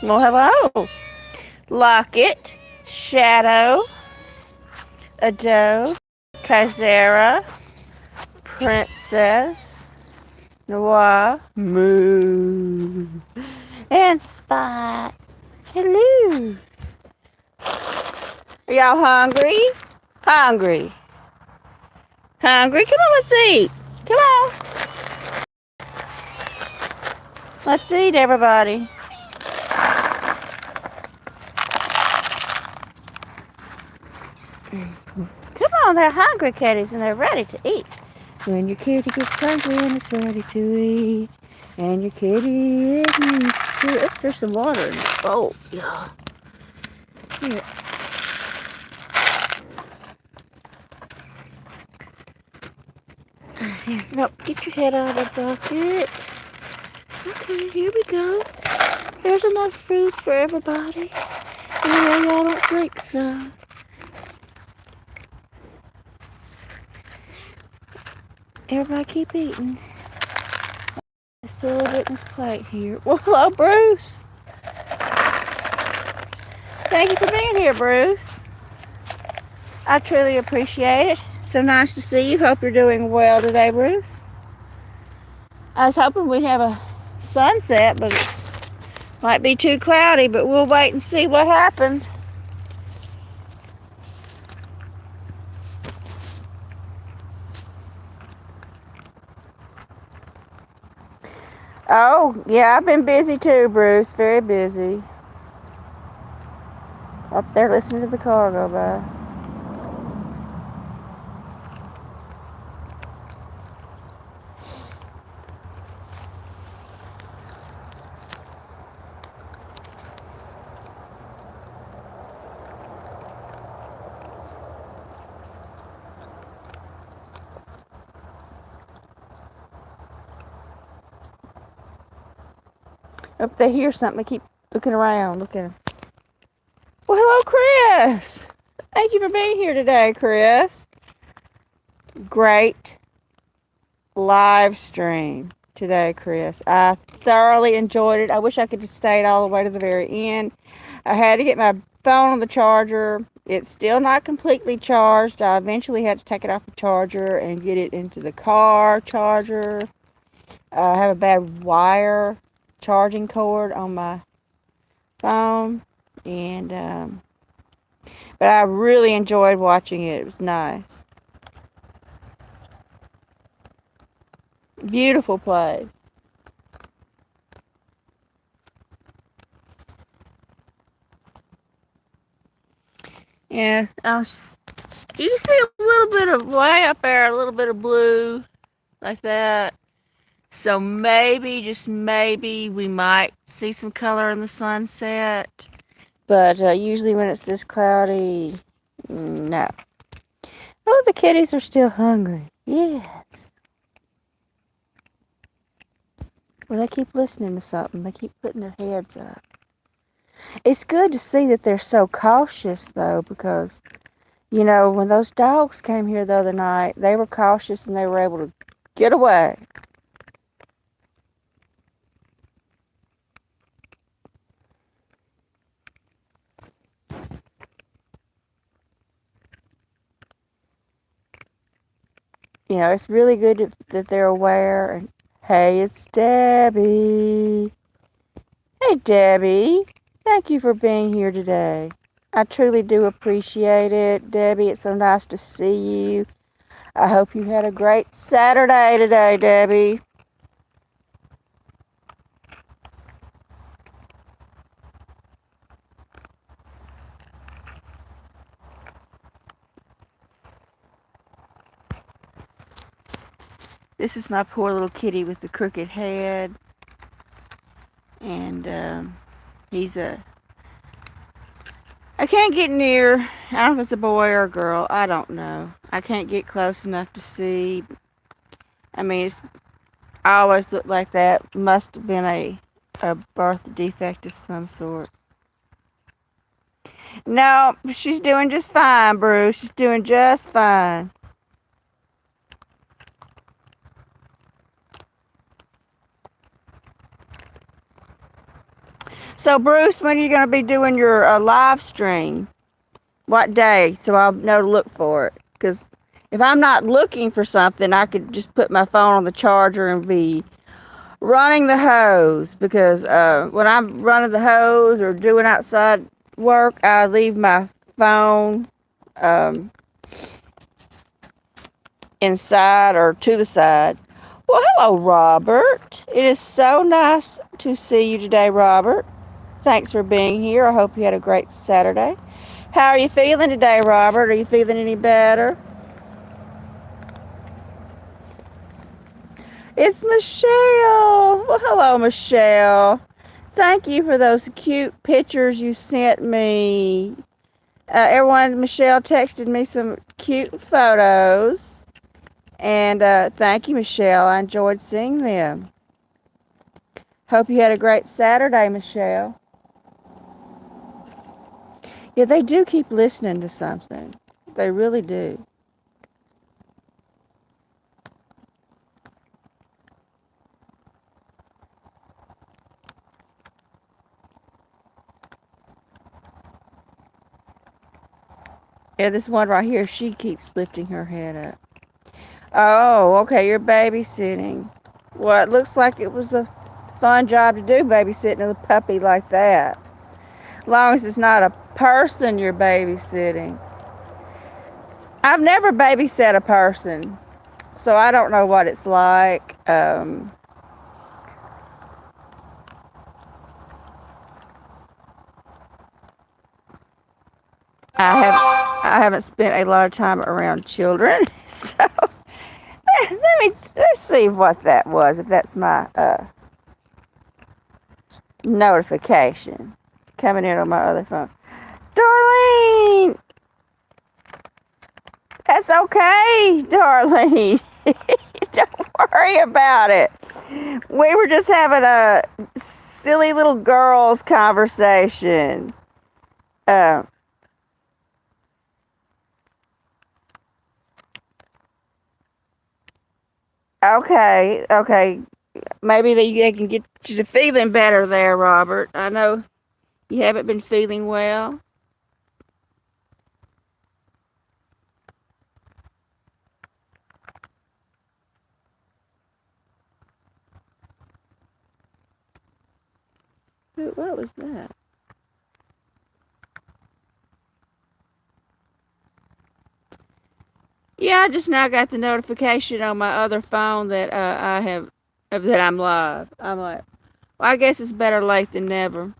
Well, hello. Locket, Shadow, Ado, Kaizera, Princess, Noir, Moo, and Spot. Hello. Are y'all hungry? Hungry. Hungry? Come on, let's eat. Come on. Let's eat, everybody. Come on, they're hungry kitties and they're ready to eat. When your kitty gets hungry and it's ready to eat. And your kitty it needs to. Oops, there's some water in the bowl. Yeah. Here. Here. No, get your head out of the bucket. Okay, here we go. There's enough food for everybody. Yeah, y'all don't think so. Everybody keep eating. Let's put a little bit in this plate here. Well, hello, Bruce. Thank you for being here, Bruce. I truly appreciate it. So nice to see you. Hope you're doing well today, Bruce. I was hoping we'd have a sunset, but it might be too cloudy, but we'll wait and see what happens. Oh, yeah, I've been busy too, Bruce. Very busy. Up there listening to the car go by. If they hear something, they keep looking around. Look at them. Well, hello, Chris. Thank you for being here today, Chris. Great live stream today, Chris. I thoroughly enjoyed it. I wish I could have stayed all the way to the very end. I had to get my phone on the charger. It's still not completely charged. I eventually had to take it off the charger and get it into the car charger. I have a bad wire charging cord on my phone, and but I really enjoyed watching it. It was nice. Beautiful place. Yeah, you see a little bit of way up there, a little bit of blue like that. So maybe, just maybe, we might see some color in the sunset. But usually when it's this cloudy, no. Oh, the kitties are still hungry. Yes. Well, they keep listening to something. They keep putting their heads up. It's good to see that they're so cautious, though, because, you know, when those dogs came here the other night, they were cautious and they were able to get away. You know, it's really good that they're aware. And hey, it's Debbie. Hey, Debbie. Thank you for being here today. I truly do appreciate it. Debbie, it's so nice to see you. I hope you had a great Saturday today, Debbie. This is my poor little kitty with the crooked head. And he's I can't get near. I don't know if it's a boy or a girl. I don't know. I can't get close enough to see. I mean, I always look like that. Must have been a birth defect of some sort. No, she's doing just fine, Bruce. She's doing just fine. So, Bruce, when are you going to be doing your live stream? What day? So I'll know to look for it. Because if I'm not looking for something, I could just put my phone on the charger and be running the hose. Because when I'm running the hose or doing outside work, I leave my phone inside or to the side. Well, hello, Robert. It is so nice to see you today, Robert. Thanks for being here. I hope you had a great Saturday. How are you feeling today, Robert? Are you feeling any better? It's Michelle. Well, hello, Michelle. Thank you for those cute pictures you sent me. Michelle texted me some cute photos. And thank you, Michelle. I enjoyed seeing them. Hope you had a great Saturday, Michelle. Yeah, they do keep listening to something. They really do. Yeah, this one right here, she keeps lifting her head up. Oh, okay, you're babysitting. Well, it looks like it was a fun job to do, babysitting a puppy like that. As long as it's not a person you're babysitting. I've never babysat a person, so I don't know what it's like. I haven't spent a lot of time around children, so let's see what that was. If that's my notification coming in on my other phone. Darlene, that's okay, Darlene. Don't worry about it. We were just having a silly little girls conversation. Okay. Maybe they can get you to feeling better there, Robert. I know you haven't been feeling well. What was that? Yeah, I just now got the notification on my other phone that that I'm live. I'm like, well, I guess it's better late than never.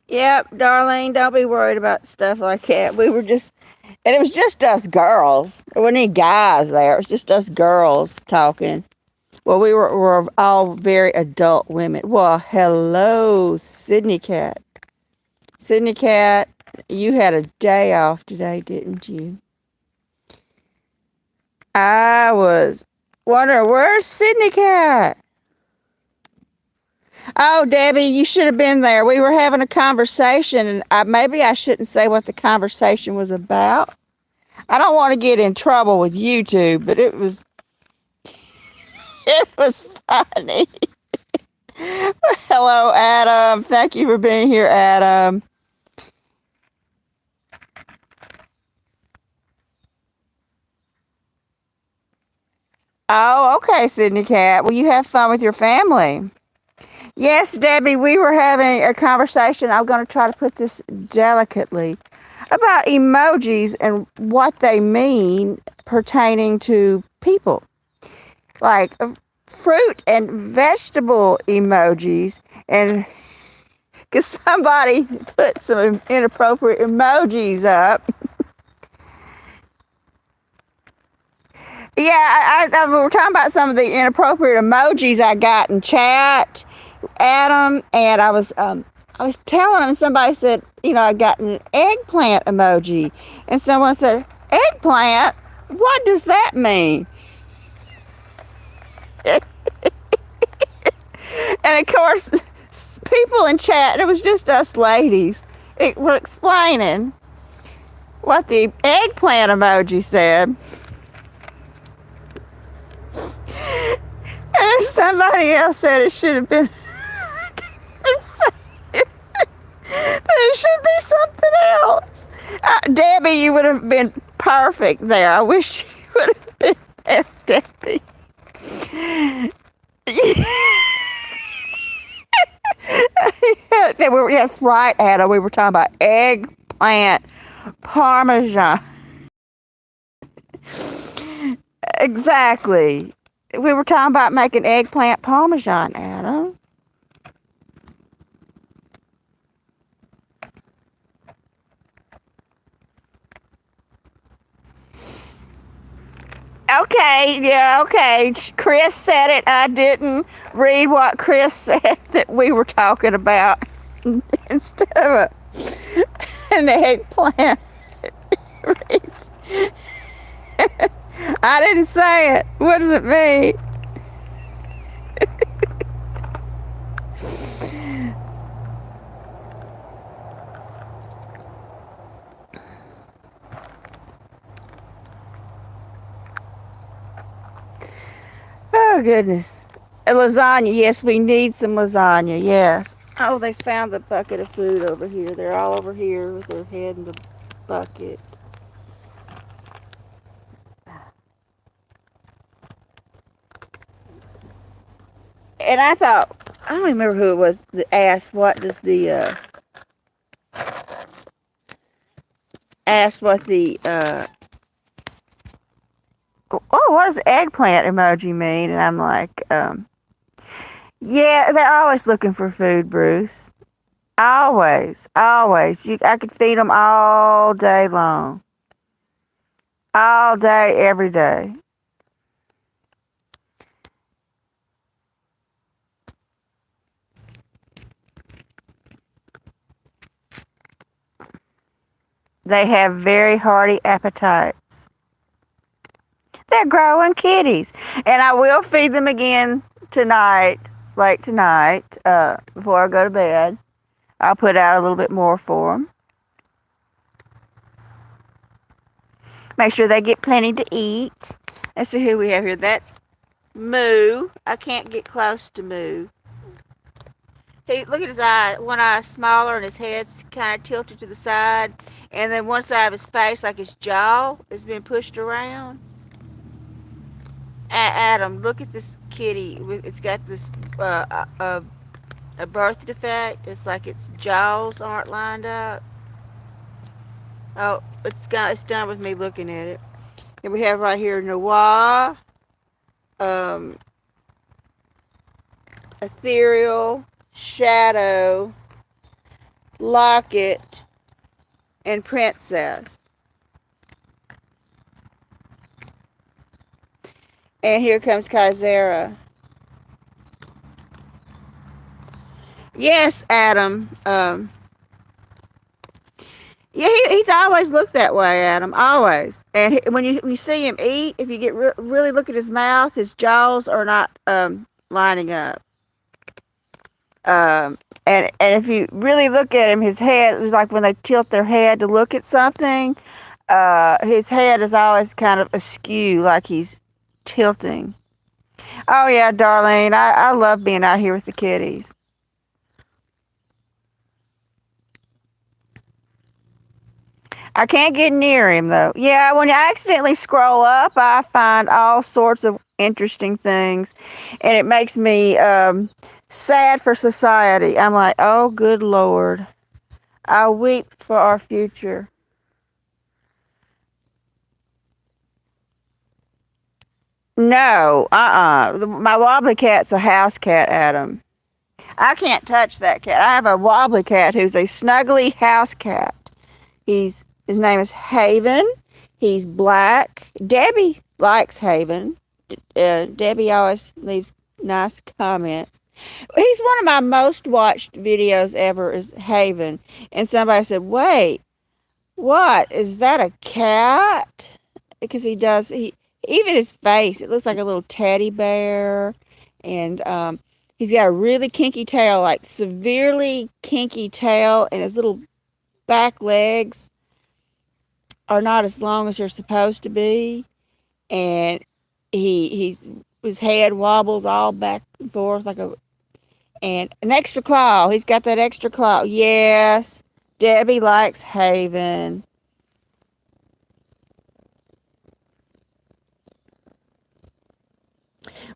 Yep, Darlene, don't be worried about stuff like that. And it was just us girls. There wasn't any guys there. It was just us girls talking. Well, were all very adult women. Well, hello, Sydney Cat. Sydney Cat, you had a day off today, didn't you? I was wondering, where's Sydney Cat? Oh, Debbie, you should have been there. We were having a conversation, and maybe I shouldn't say what the conversation was about. I don't want to get in trouble with YouTube, but it was funny. Hello, Adam. Thank you for being here, Adam. Oh, okay, Sydney Cat. Well, you have fun with your family. Yes, Debbie, we were having a conversation. I'm going to try to put this delicately about emojis and what they mean pertaining to people. Like fruit and vegetable emojis, and because somebody put some inappropriate emojis up. Yeah, we're talking about some of the inappropriate emojis I got in chat, Adam, and I was telling them, and somebody said, I got an eggplant emoji, and someone said, eggplant? What does that mean? And of course, people in chat, it was just us ladies, were explaining what the eggplant emoji said. And And somebody else said it should have been. It should be something else. Debbie, you would have been perfect there. I wish you would have been there, Debbie. Yes, right, Ada. We were talking about eggplant parmesan. Exactly. We were talking about making eggplant parmesan, Ada. Okay, yeah, okay. Chris said it. I didn't read what Chris said that we were talking about instead of an eggplant. I didn't say it. What does it mean? Oh, goodness. A lasagna. Yes, we need some lasagna. Yes. Oh, they found the bucket of food over here. They're all over here with their head in the bucket. And I thought, I don't remember who it was that asked what the what does eggplant emoji mean? And I'm like, yeah, they're always looking for food, Bruce. Always, always. I could feed them all day long. All day, every day. They have very hearty appetites. They're growing kitties. And I will feed them again tonight, late tonight, before I go to bed. I'll put out a little bit more for them. Make sure they get plenty to eat. Let's see who we have here. That's Moo. I can't get close to Moo. Look at his eye. One eye is smaller and his head's kind of tilted to the side. And then one side of his face, like his jaw, has been pushed around. Adam, look at this kitty. It's got this a birth defect. It's like its jaws aren't lined up. Oh, it's done with me looking at it. And we have right here Noah, Ethereal, Shadow, Locket, and Princess. And here comes Kaizera. Yes, Adam. Yeah, he's always looked that way, Adam. Always. And when you see him eat, if you get really look at his mouth, his jaws are not lining up. And if you really look at him, his head is like when they tilt their head to look at something. His head is always kind of askew, like he's tilting. Oh yeah, Darlene, I love being out here with the kitties. I can't get near him though. Yeah, when I accidentally scroll up, I find all sorts of interesting things, and it makes me sad for society. I'm like, oh, good Lord, I weep for our future. No, my wobbly cat's a house cat, Adam. I can't touch that cat. I have a wobbly cat who's a snuggly house cat. His name is Haven. He's black. Debbie likes Haven. Debbie always leaves nice comments. He's one of my most watched videos ever is Haven. And somebody said, wait, what? Is that a cat? Because he even his face, it looks like a little teddy bear. And he's got a really kinky tail, like severely kinky tail, and his little back legs are not as long as they're supposed to be. And he's his head wobbles all back and forth like a, and an extra claw. He's got that extra claw. Yes, Debbie likes Haven.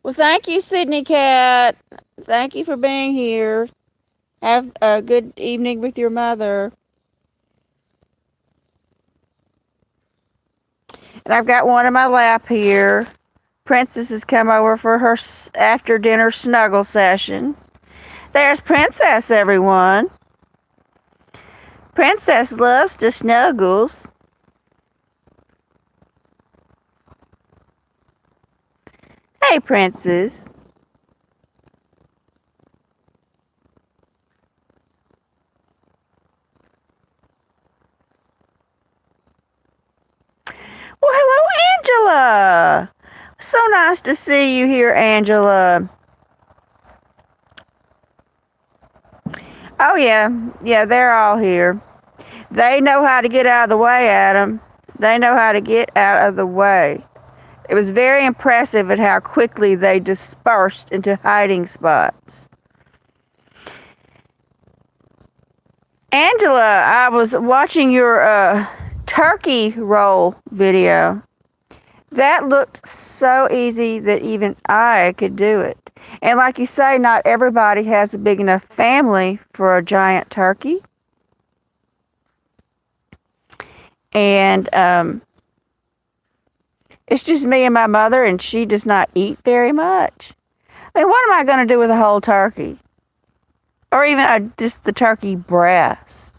Well, thank you, Sydney Cat. Thank you for being here. Have a good evening with your mother. And I've got one in my lap here. Princess has come over for her after dinner snuggle session. There's Princess, everyone. Princess loves to snuggles. Hey, Princess. Well, hello, Angela. So nice to see you here, Angela. Oh, yeah. Yeah, they're all here. They know how to get out of the way, Adam. They know how to get out of the way. It was very impressive at how quickly they dispersed into hiding spots. Angela, I was watching your turkey roll video. That looked so easy that even I could do it. And like you say, not everybody has a big enough family for a giant turkey. And it's just me and my mother, and she does not eat very much. I mean, what am I going to do with a whole turkey? Or even just the turkey breast?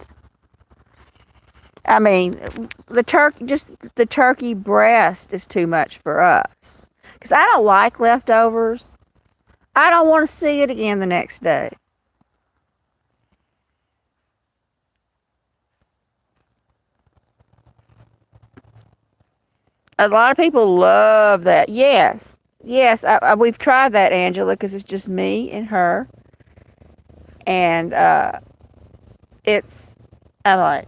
I mean, just the turkey breast is too much for us. Because I don't like leftovers. I don't want to see it again the next day. A lot of people love that. Yes. Yes, we've tried that, Angela, because it's just me and her. And I'm like,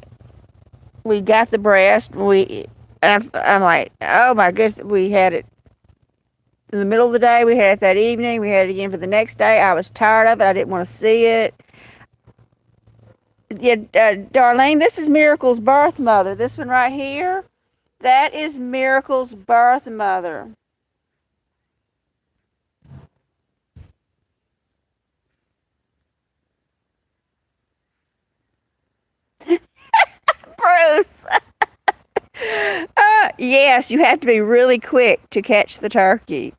we got the breast. I'm like, oh my goodness, we had it in the middle of the day. We had it that evening. We had it again for the next day. I was tired of it. I didn't want to see it. Yeah, Darlene, this is Miracle's birth mother. This one right here, that is Miracle's birth mother. Bruce. Yes, you have to be really quick to catch the turkey.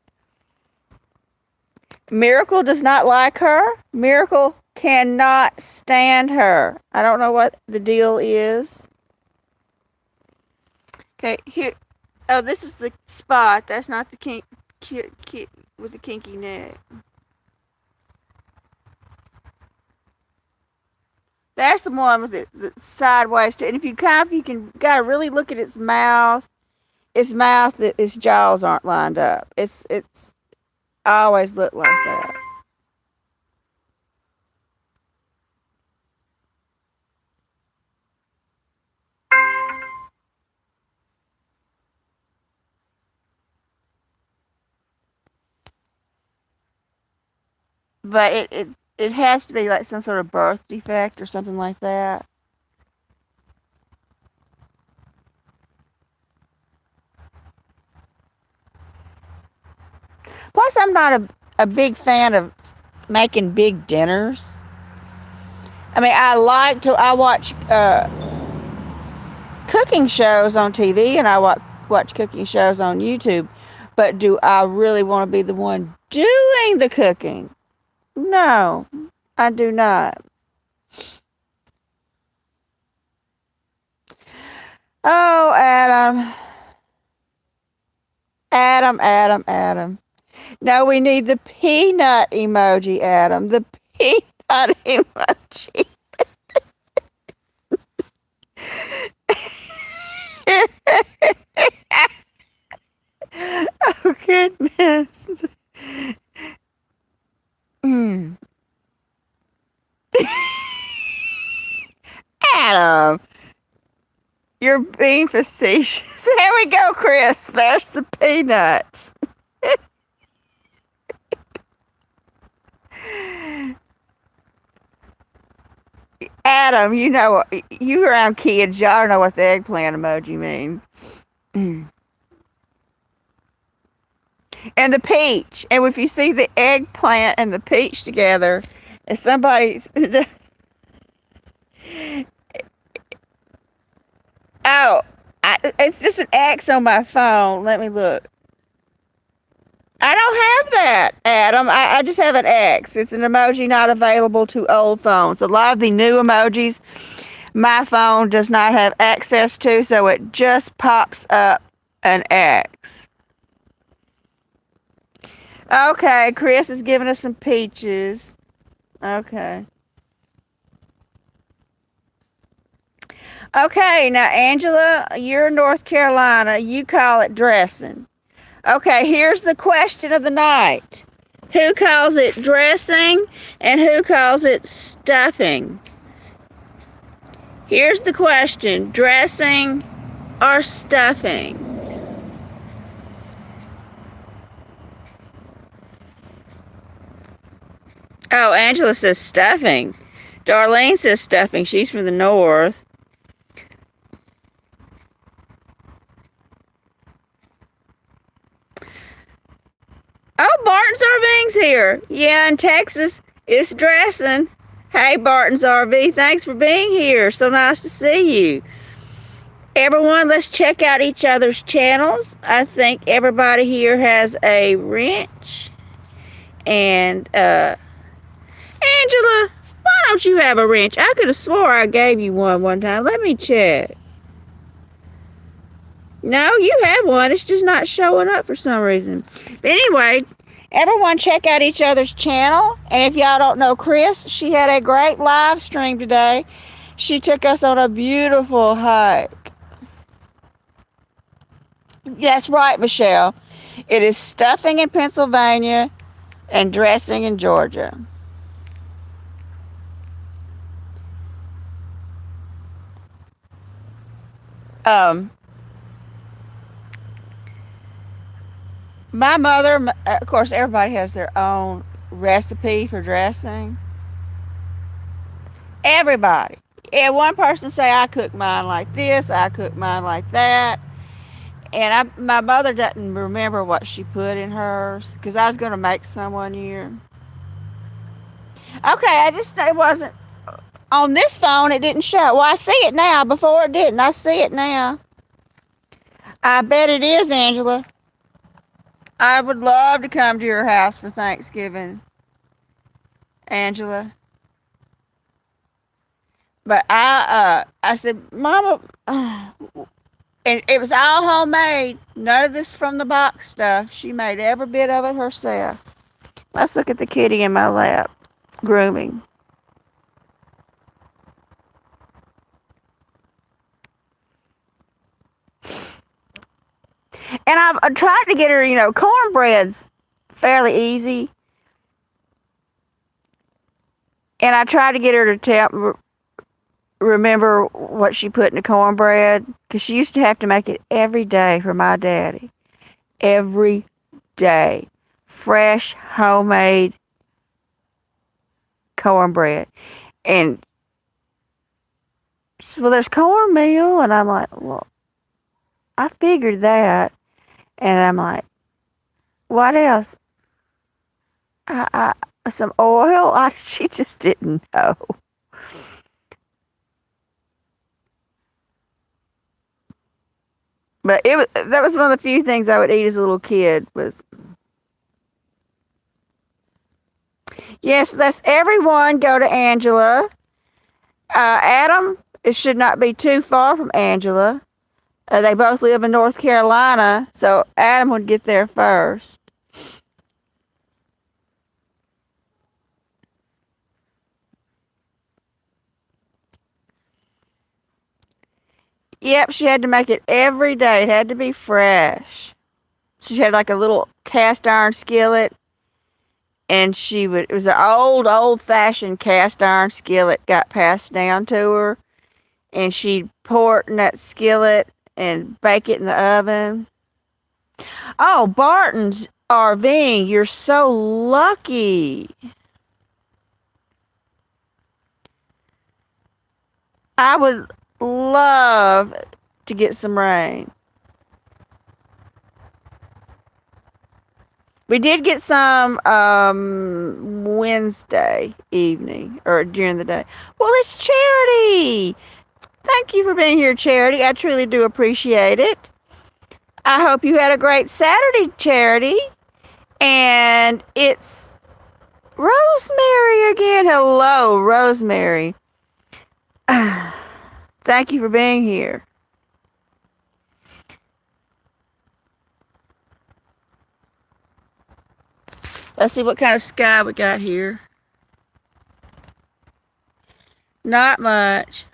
Miracle does not like her. Miracle cannot stand her. I don't know what the deal is. Okay, here. Oh, this is the spot. That's not the kink with the kinky neck. That's the one with the sideways. And if you gotta really look at its mouth. Its mouth, its jaws aren't lined up. It's always looked like that. But it has to be like some sort of birth defect or something like that. Plus, I'm not a big fan of making big dinners. I mean, I watch cooking shows on TV, and I watch cooking shows on YouTube. But do I really want to be the one doing the cooking? No, I do not. Oh, Adam. Adam. No, we need the peanut emoji, Adam. The peanut emoji. Oh, goodness. Adam, you're being facetious. There we go, Chris. There's the peanuts. Adam, you around kids, y'all don't know what the eggplant emoji means. And the peach. And if you see the eggplant and the peach together, if somebody's oh, it's just an X on my phone. Let me look. I don't have that, Adam. I just have an X. It's an emoji not available to old phones. A lot of the new emojis my phone does not have access to, so it just pops up an X. Okay, Chris is giving us some peaches. Okay. Okay, now Angela, you're in North Carolina. You call it dressing. Okay, here's the question of the night. Who calls it dressing and who calls it stuffing? Here's the question, dressing or stuffing? Oh, Angela says stuffing. Darlene says stuffing. She's from the north. Oh, Barton's RVing's here. Yeah, in Texas, it's dressing. Hey, Barton's RV, thanks for being here. So nice to see you. Everyone, let's check out each other's channels. I think everybody here has a wrench. And, Angela, why don't you have a wrench? I could have swore I gave you one time. Let me check. No, you have one. It's just not showing up for some reason. But anyway, everyone check out each other's channel. And if y'all don't know Chris, she had a great live stream today. She took us on a beautiful hike. That's right, Michelle. It is stuffing in Pennsylvania and dressing in Georgia. My mother, of course, everybody has their own recipe for dressing. Everybody. Yeah, one person say I cook mine like this, I cook mine like that. And my mother doesn't remember what she put in hers because I was going to make some one year. Okay, it wasn't on this phone. It didn't show. Well, I see it now. Before it didn't. I see it now. I bet it is, Angela. I would love to come to your house for Thanksgiving, Angela. But I said, Mama, and it was all homemade. None of this from the box stuff. She made every bit of it herself. Let's look at the kitty in my lap, grooming. And I've tried to get her, cornbread's fairly easy. And I tried to get her to remember what she put in the cornbread because she used to have to make it every day for my daddy. Every day. Fresh, homemade cornbread. And she said, well, there's cornmeal. And I'm like, well, I figured that. And I'm like, what else? Some oil? She just didn't know. But that was one of the few things I would eat as a little kid was. Yes, let's everyone go to Angela. Adam, it should not be too far from Angela. They both live in North Carolina, so Adam would get there first. Yep, she had to make it every day. It had to be fresh. She had like a little cast iron skillet, and it was an old fashioned cast iron skillet got passed down to her, and she'd pour it in that skillet and bake it in the oven. Oh, Barton's RVing, you're so lucky. I would love to get some rain. We did get some Wednesday evening or during the day. Well, it's Charity. Thank you for being here, Charity. I truly do appreciate it. I hope you had a great Saturday, Charity. And it's Rosemary again. Hello, Rosemary. Thank you for being here. Let's see what kind of sky we got here. Not much.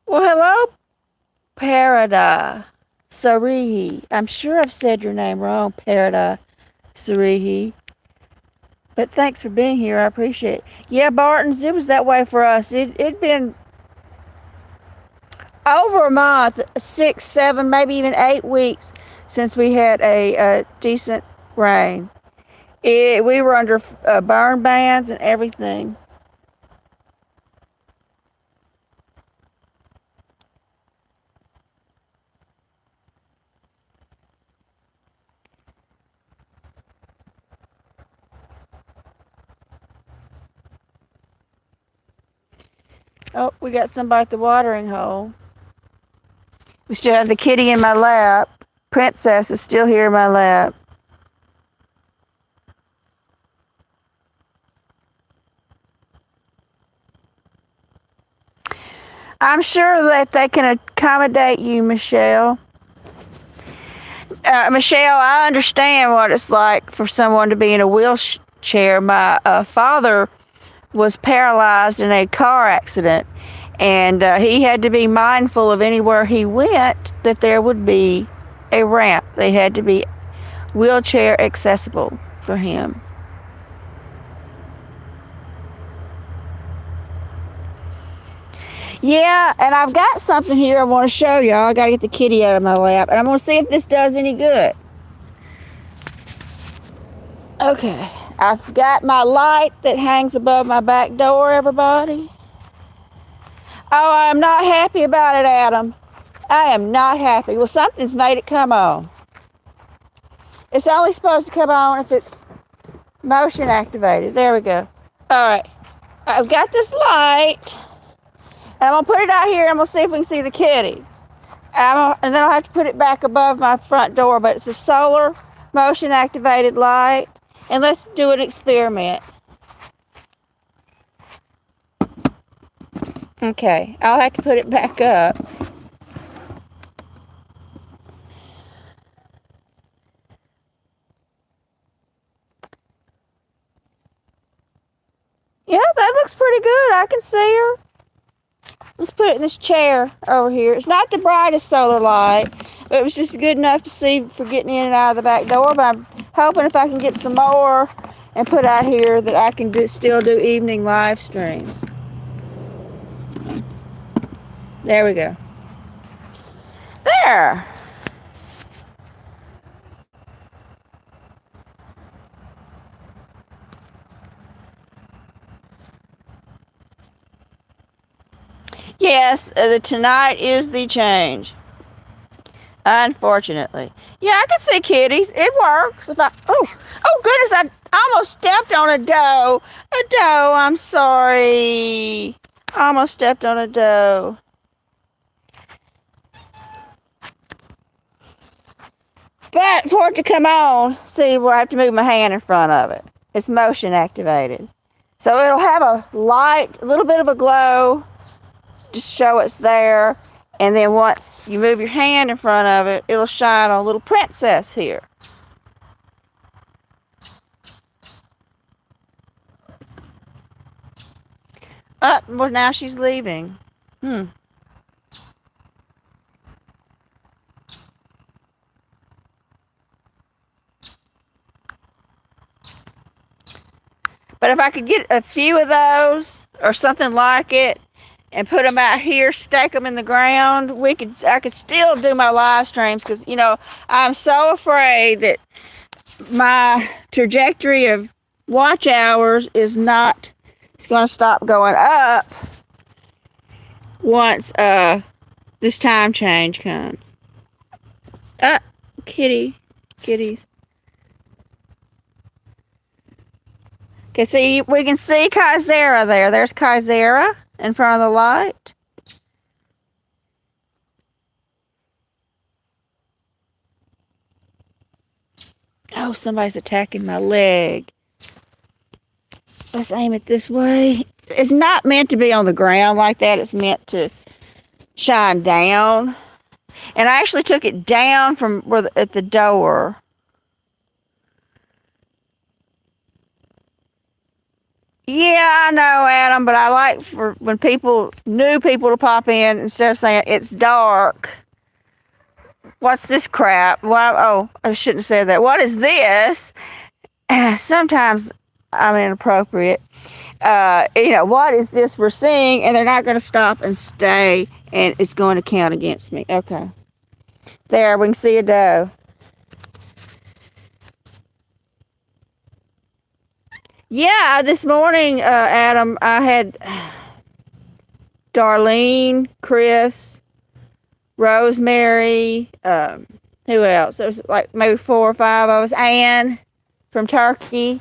Well, hello, Parada Sarihi. I'm sure I've said your name wrong, Parada Sarihi. But thanks for being here. I appreciate it. Yeah, Bartons, it was that way for us. It'd been over a month, 6, 7, maybe even 8 weeks since we had a decent rain. We were under burn bans and everything. Oh, we got somebody at the watering hole. We still have the kitty in my lap. Princess is still here in my lap. I'm sure that they can accommodate you, Michelle. Michelle, I understand what it's like for someone to be in a wheelchair. My father was paralyzed in a car accident, and he had to be mindful of anywhere he went that there would be a ramp. They had to be wheelchair accessible for him. Yeah, and I've got something here I want to show y'all. I got to get the kitty out of my lap, and I'm going to see if this does any good. Okay, I've got my light that hangs above my back door, everybody. Oh, I'm not happy about it, Adam. I am not happy. Well, something's made it come on. It's only supposed to come on if it's motion activated. There we go. All right, I've got this light. And I'm going to put it out here and I'm going to see if we can see the kitties. And then I'll have to put it back above my front door. But it's a solar motion activated light. And let's do an experiment. Okay, I'll have to put it back up. Yeah, that looks pretty good. I can see her. Let's put it in this chair over here. It's not the brightest solar light, but it was just good enough to see for getting in and out of the back door. But I'm hoping if I can get some more and put out here that I can still do evening live streams. There we go. There. Yes, tonight is the change. Unfortunately. Yeah, I can see kitties. It works. Oh goodness, I almost stepped on a doe. A doe, I'm sorry. I almost stepped on a doe. But for it to come on, see, I have to move my hand in front of it. It's motion activated. So it'll have a light, a little bit of a glow, just show it's there. And then once you move your hand in front of it, it'll shine on a little princess here. Well, now she's leaving. But if I could get a few of those or something like it and put them out here, stake them in the ground, I could still do my live streams because, I'm so afraid that my trajectory of watch hours is not, it's going to stop going up once this time change comes. Kitties. Okay, see, we can see Kaisera there. There's Kaisera in front of the light. Oh, somebody's attacking my leg. Let's aim it this way. It's not meant to be on the ground like that. It's meant to shine down. And I actually took it down from at the door. Yeah, I know, Adam, but I like for when new people to pop in, instead of saying it's dark. What's this crap? Why? Oh, I shouldn't have said that. What is this? Sometimes I'm inappropriate. What is this we're seeing? And they're not going to stop and stay, and it's going to count against me. Okay. There, we can see a doe. Yeah, this morning, Adam, I had Darlene, Chris, Rosemary, who else? There was like maybe 4 or 5 of us. Ann from Turkey.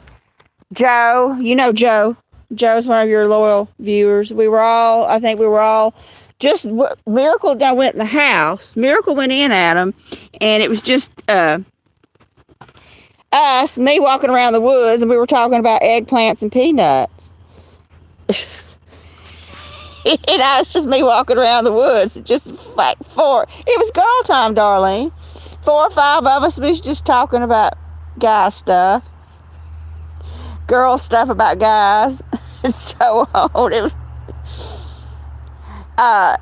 Joe, you know Joe. Joe's one of your loyal viewers. I think we were all just, Miracle went in the house. Miracle went in, Adam, and it was just me walking around the woods, and we were talking about eggplants and peanuts. And it's just me walking around the woods. Just like it was girl time, Darlene. 4 or 5 of us, we was just talking about guy stuff. Girl stuff about guys. And so on.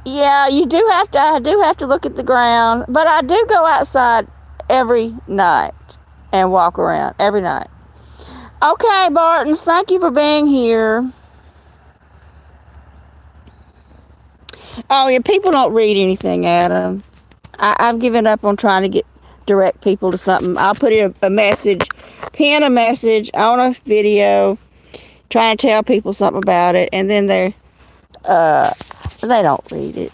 Yeah, I do have to look at the ground. But I do go outside every night and walk around every night. Okay, Bartons, thank you for being here. Oh, yeah, people don't read anything, Adam. I've given up on trying to direct people to something. I'll put a message, pin a message on a video, trying to tell people something about it, and then they don't read it.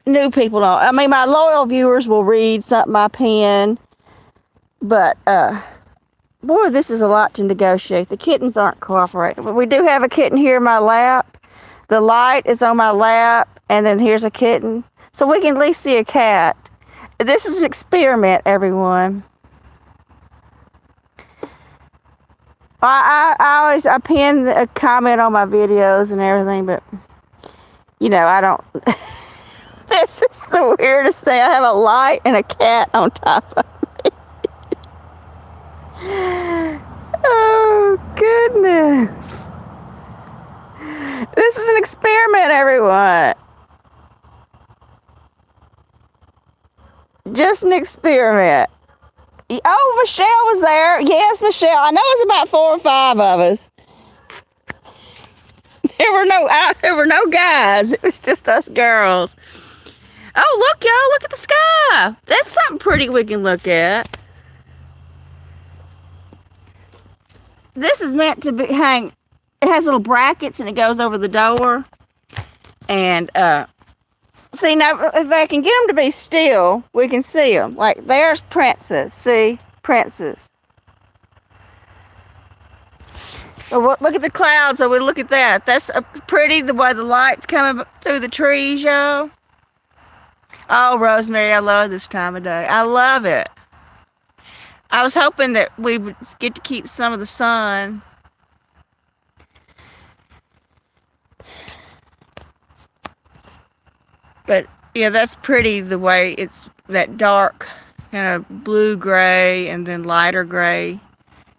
New people don't. I mean, my loyal viewers will read something I pin, but boy, this is a lot to negotiate. The kittens aren't cooperating. But we do have a kitten here in my lap. The light is on my lap, and then here's a kitten. So we can at least see a cat. This is an experiment, everyone. I pin a comment on my videos and everything, but I don't. This is the weirdest thing. I have a light and a cat on top of me. Oh, goodness. This is an experiment, everyone. Just an experiment. Oh, Michelle was there. Yes, Michelle. I know it's about 4 or 5 of us. There were no guys. It was just us girls. Oh, look, y'all. Look at the sky. That's something pretty we can look at. This is meant to be hang. It has little brackets and it goes over the door. And, see, now, if I can get them to be still, we can see them. Like, there's Princess. See? Princess. Oh, look at the clouds. So we look at that. That's pretty, the way the light's coming through the trees, y'all. Oh, Rosemary, I love this time of day. I love it. I was hoping that we would get to keep some of the sun. But, yeah, that's pretty the way it's that dark kind of blue-gray and then lighter gray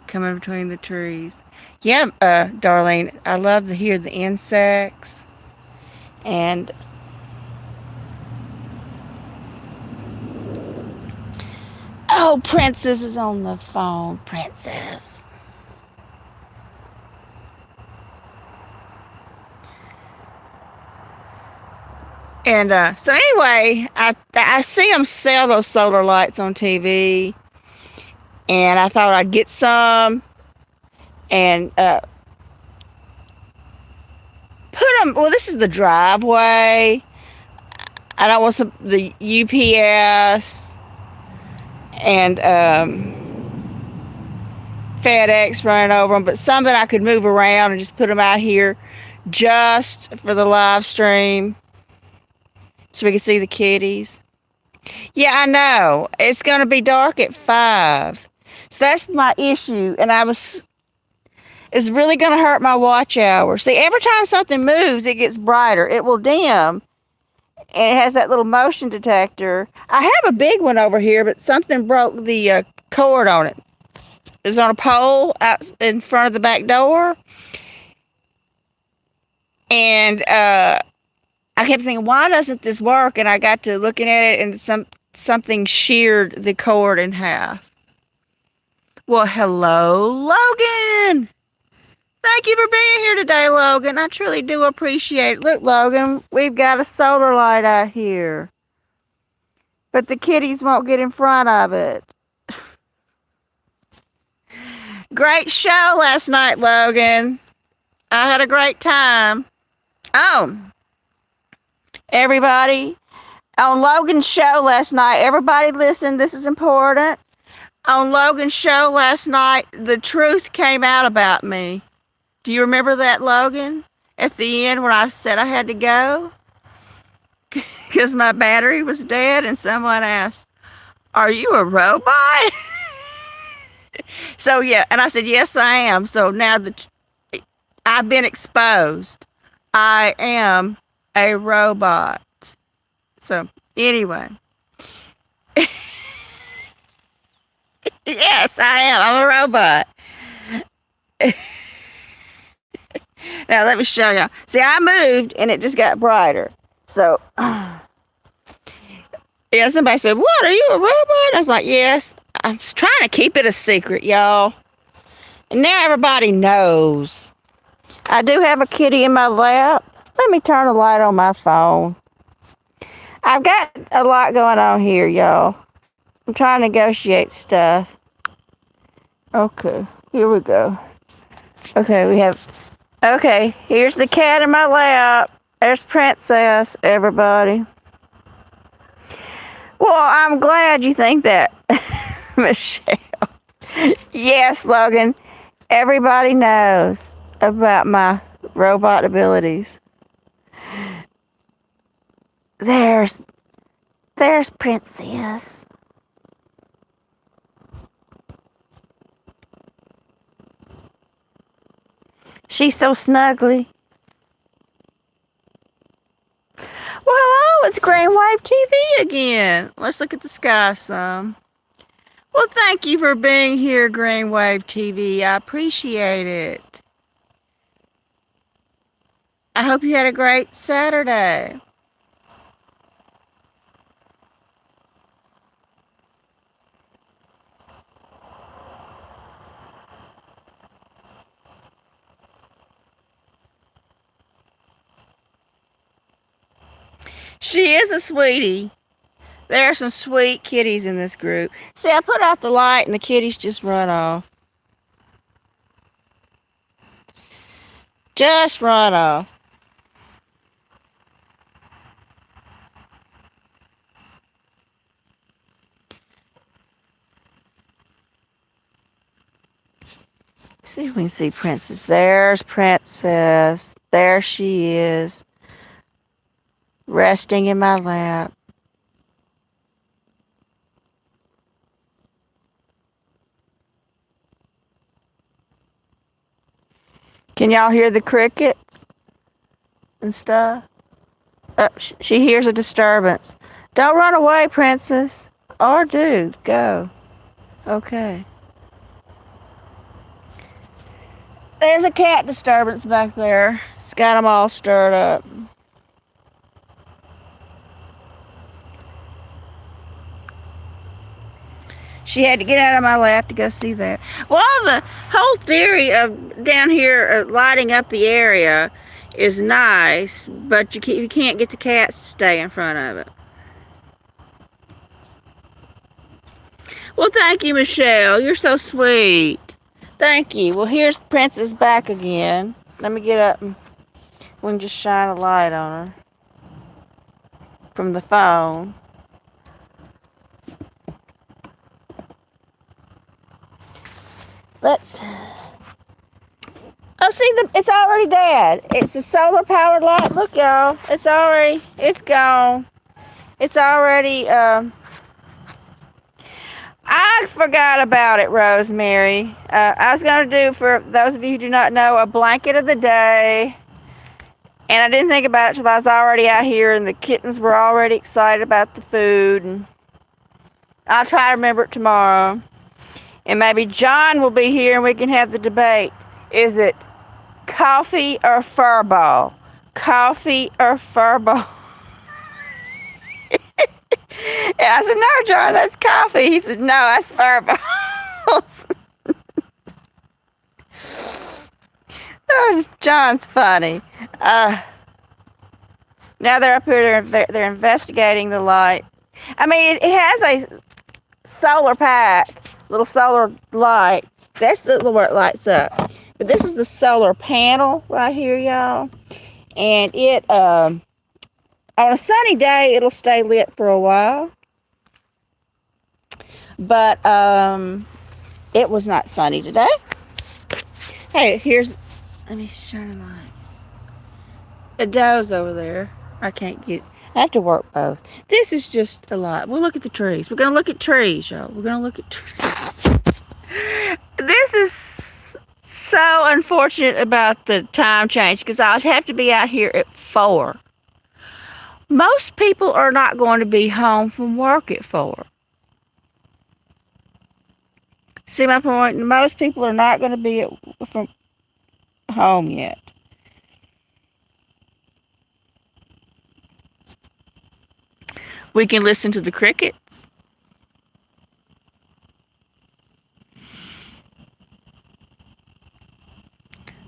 coming between the trees. Yeah, Darlene, I love to hear the insects. And oh, Princess is on the phone. Princess. And so anyway, I see them sell those solar lights on TV, and I thought I'd get some and put them. Well, this is the driveway. I don't want the UPS and FedEx running over them, but something I could move around and just put them out here just for the live stream so we can see the kitties. Yeah, I know. It's going to be dark at 5. So that's my issue. And it's really going to hurt my watch hour. See, every time something moves, it gets brighter. It will dim. And it has that little motion detector. I have a big one over here, but something broke the cord on it. It was on a pole out in front of the back door. And I kept thinking, why doesn't this work? And I got to looking at it, and something sheared the cord in half. Well, hello, Logan. Thank you for being here today, Logan. I truly do appreciate it. Look, Logan, we've got a solar light out here. But the kitties won't get in front of it. Great show last night, Logan. I had a great time. Oh, everybody, on Logan's show last night, everybody listen, this is important. On Logan's show last night, the truth came out about me. Do you remember that, Logan? At the end when I said I had to go? Because my battery was dead, and someone asked, "Are you a robot?" So, yeah, and I said, yes, I am. So now I've been exposed. I am a robot. So, anyway. Yes, I am. I'm a robot. Now, let me show y'all. See, I moved, and it just got brighter. So, yeah, somebody said, "What, are you a robot?" I was like, yes. I'm trying to keep it a secret, y'all. And now everybody knows. I do have a kitty in my lap. Let me turn the light on my phone. I've got a lot going on here, y'all. I'm trying to negotiate stuff. Okay, here we go. Okay, here's the cat in my lap. There's Princess, everybody. Well, I'm glad you think that, Michelle. Yes, Logan. Everybody knows about my robot abilities. There's Princess. She's so snuggly. Well, hello, it's Green Wave TV again. Let's look at the sky some. Well, thank you for being here, Green Wave TV. I appreciate it. I hope you had a great Saturday. She is a sweetie. There are some sweet kitties in this group. See, I put out the light and the kitties just run off. Just run off. See if we can see Princess. There's Princess. There she is. Resting in my lap. Can y'all hear the crickets and stuff? Oh, she hears a disturbance. Don't run away, Princess. Or do. Go. Okay. There's a cat disturbance back there. It's got them all stirred up. She had to get out of my lap to go see that. Well, the whole theory of down here lighting up the area is nice, but you can't get the cats to stay in front of it. Well, thank you, Michelle. You're so sweet. Thank you. Well, here's Princess back again. Let me get up and we can just shine a light on her from the phone. Let's... Oh, see, it's already dead. It's a solar-powered light. Look, y'all. It's gone. It's already, I forgot about it, Rosemary. I was going to do, for those of you who do not know, a blanket of the day. And I didn't think about it till I was already out here and the kittens were already excited about the food. And I'll try to remember it tomorrow. And maybe John will be here and we can have the debate. Is it coffee or furball? Coffee or furball? And I said, no, John, that's coffee. He said, no, that's furballs. Oh, John's funny. Now they're up here, they're investigating the light. I mean, it has a solar pack, little solar light. That's the where it lights up. But this is the solar panel right here, y'all. And it, on a sunny day, it'll stay lit for a while. But it was not sunny today. Hey, let me shine a light. A doe's over there. I have to work both. This is just a lot. We'll look at the trees. We're going to look at trees, y'all. We're going to look at trees. This is so unfortunate about the time change because I'd have to be out here at 4. Most people are not going to be home from work at 4. See my point? Most people are not going to be from home yet. We can listen to the crickets.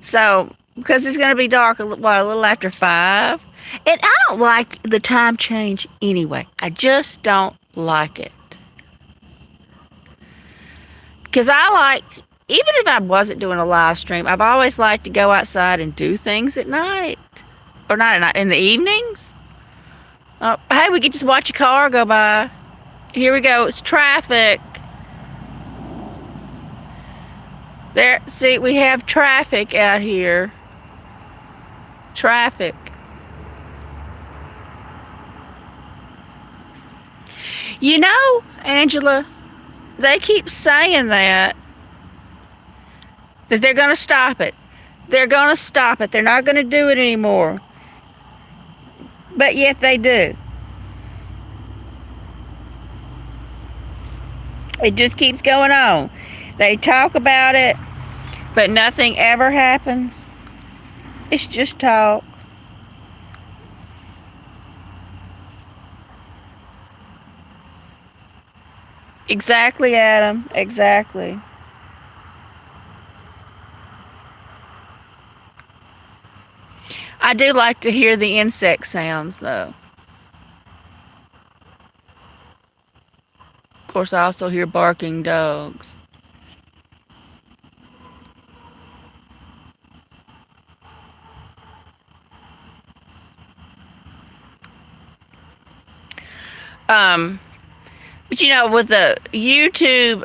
So, because it's going to be dark a little after 5. And I don't like the time change anyway. I just don't like it. Because even if I wasn't doing a live stream, I've always liked to go outside and do things at night. Or not at night, in the evenings. Hey, we get to watch a car go by. Here we go, it's traffic. There, see, we have traffic out here. Traffic. You know, Angela, they keep saying that they're going to stop it. They're going to stop it. They're not going to do it anymore. But yet they do. It just keeps going on. They talk about it, but nothing ever happens. It's just talk. Exactly, Adam. Exactly. I do like to hear the insect sounds, though. Of course, I also hear barking dogs. But you know, with the YouTube,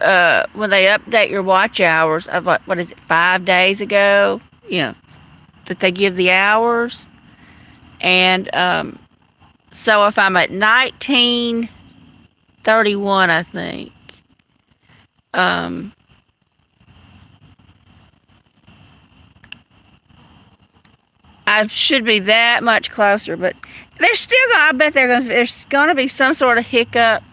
when they update your watch hours, of what is it, 5 days ago? You know, that they give the hours. And so if I'm at 1931, I think, I should be that much closer. But there's going to be some sort of hiccup.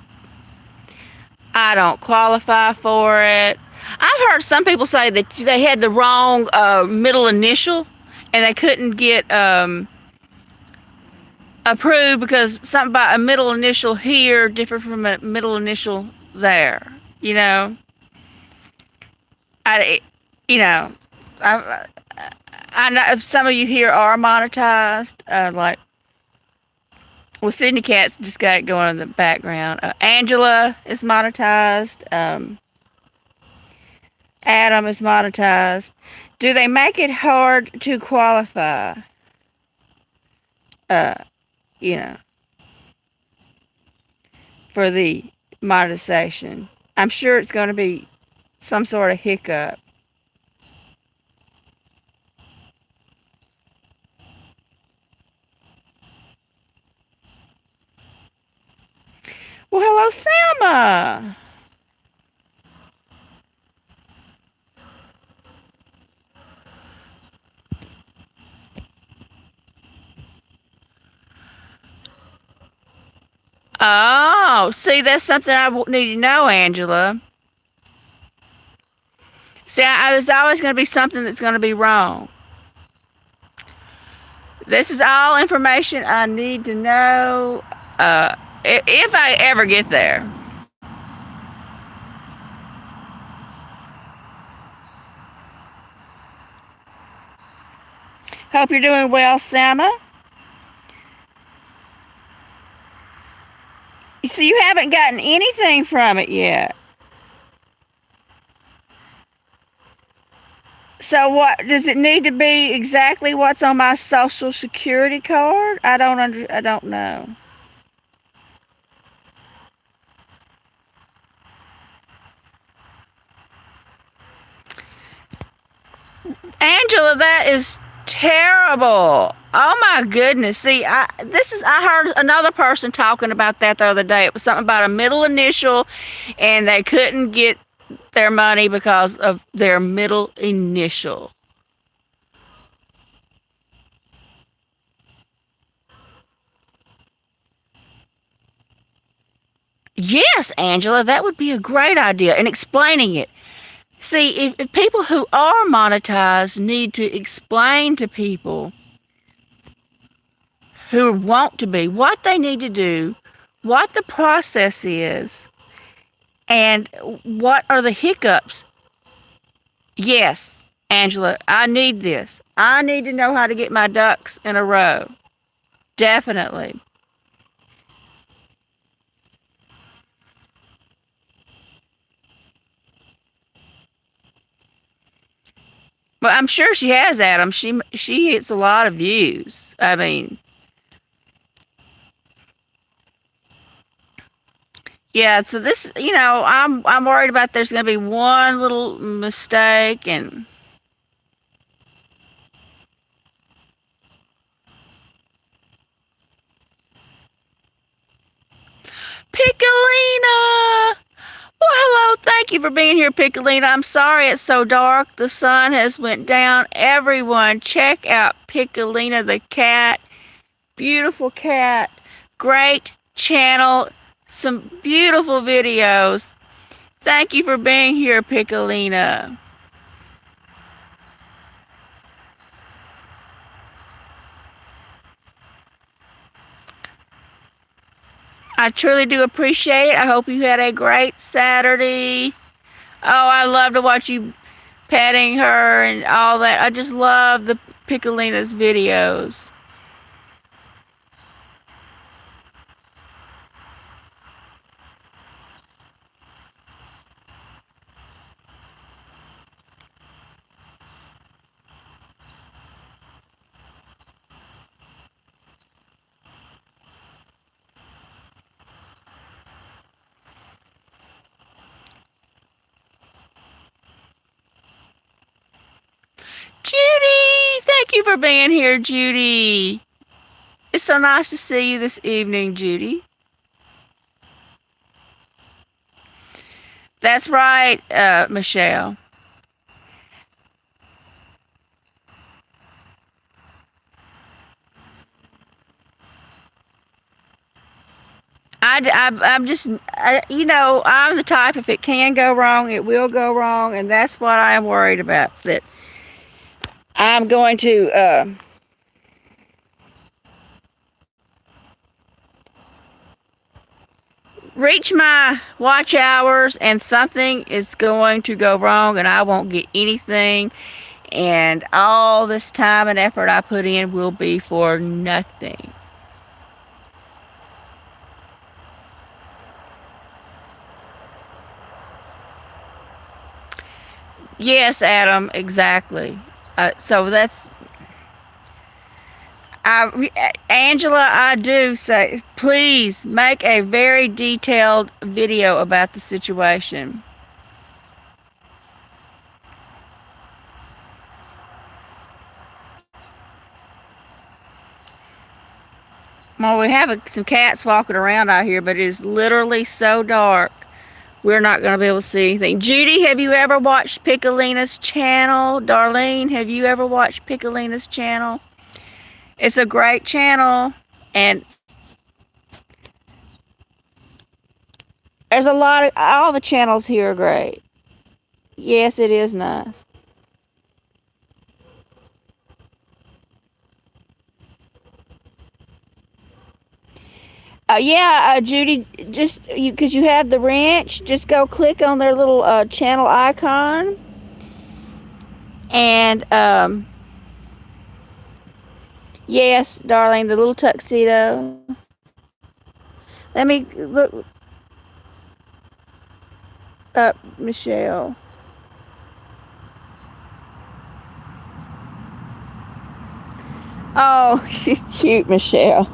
I don't qualify for it. I've heard some people say that they had the wrong middle initial and they couldn't get approved because something about a middle initial here different from a middle initial there. You know, I know if some of you here are monetized, like. Well, Sydney Cat's just got it going in the background. Angela is monetized. Adam is monetized. Do they make it hard to qualify? Uh, you know, for the monetization. I'm sure it's going to be some sort of hiccup. Well, hello, Selma. Oh, see, that's something I need to know, Angela. See, there's always going to be something that's going to be wrong. This is all information I need to know if I ever get there. Hope you're doing well, Selma. So you haven't gotten anything from it yet. So what does it need to be exactly what's on my social security card? I don't know. Angela, that is terrible. Oh my goodness. See, I heard another person talking about that the other day. It was something about a middle initial and they couldn't get their money because of their middle initial. Yes, Angela, that would be a great idea. And explaining it. See, if people who are monetized need to explain to people who want to be what they need to do, what the process is, and what are the hiccups. Yes, Angela, I need this. I need to know how to get my ducks in a row. Definitely. But I'm sure she has, Adam. She hits a lot of views. I mean, yeah. So this, I'm worried about there's going to be one little mistake and Piccolina. Well, hello. Thank you for being here, Piccolina. I'm sorry it's so dark. The sun has went down. Everyone, check out Piccolina the cat. Beautiful cat. Great channel. Some beautiful videos. Thank you for being here, Piccolina. I truly do appreciate it. I hope you had a great Saturday. Oh, I love to watch you petting her and all that. I just love the Piccolina's videos. Judy! Thank you for being here, Judy. It's so nice to see you this evening, Judy. That's right, Michelle. I'm just, I'm the type, if it can go wrong, it will go wrong. And that's what I am worried about. That I'm going to reach my watch hours and something is going to go wrong and I won't get anything. And all this time and effort I put in will be for nothing. Yes, Adam, exactly. So that's Angela. I do say, please make a very detailed video about the situation. Well, we have some cats walking around out here, but it is literally so dark. We're not going to be able to see anything. Judy, have you ever watched Piccolina's channel? Darlene, have you ever watched Piccolina's channel? It's a great channel, and there's a lot of, all the channels here are great. Yes, it is nice. Yeah, Judy, just because you have the ranch, just go click on their little channel icon, and yes, darling, the little tuxedo. Let me look up Michelle. Oh, she's cute, Michelle.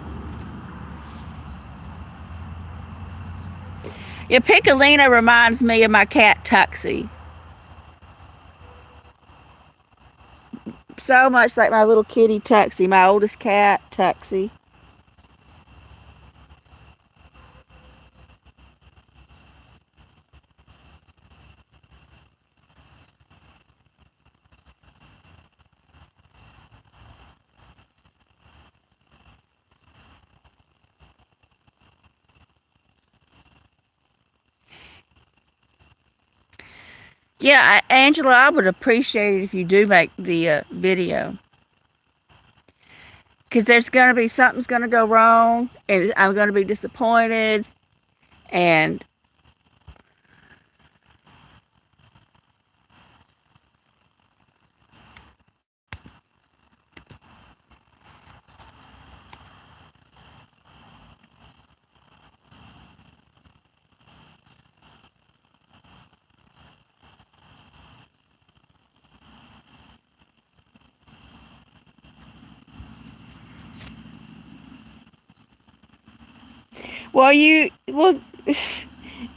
Yeah, Piccolina reminds me of my cat Tuxie. So much like my little kitty Tuxie, my oldest cat Tuxie. Yeah, Angela, I would appreciate it if you do make the video. Because there's going to be something's going to go wrong, and I'm going to be disappointed, and well,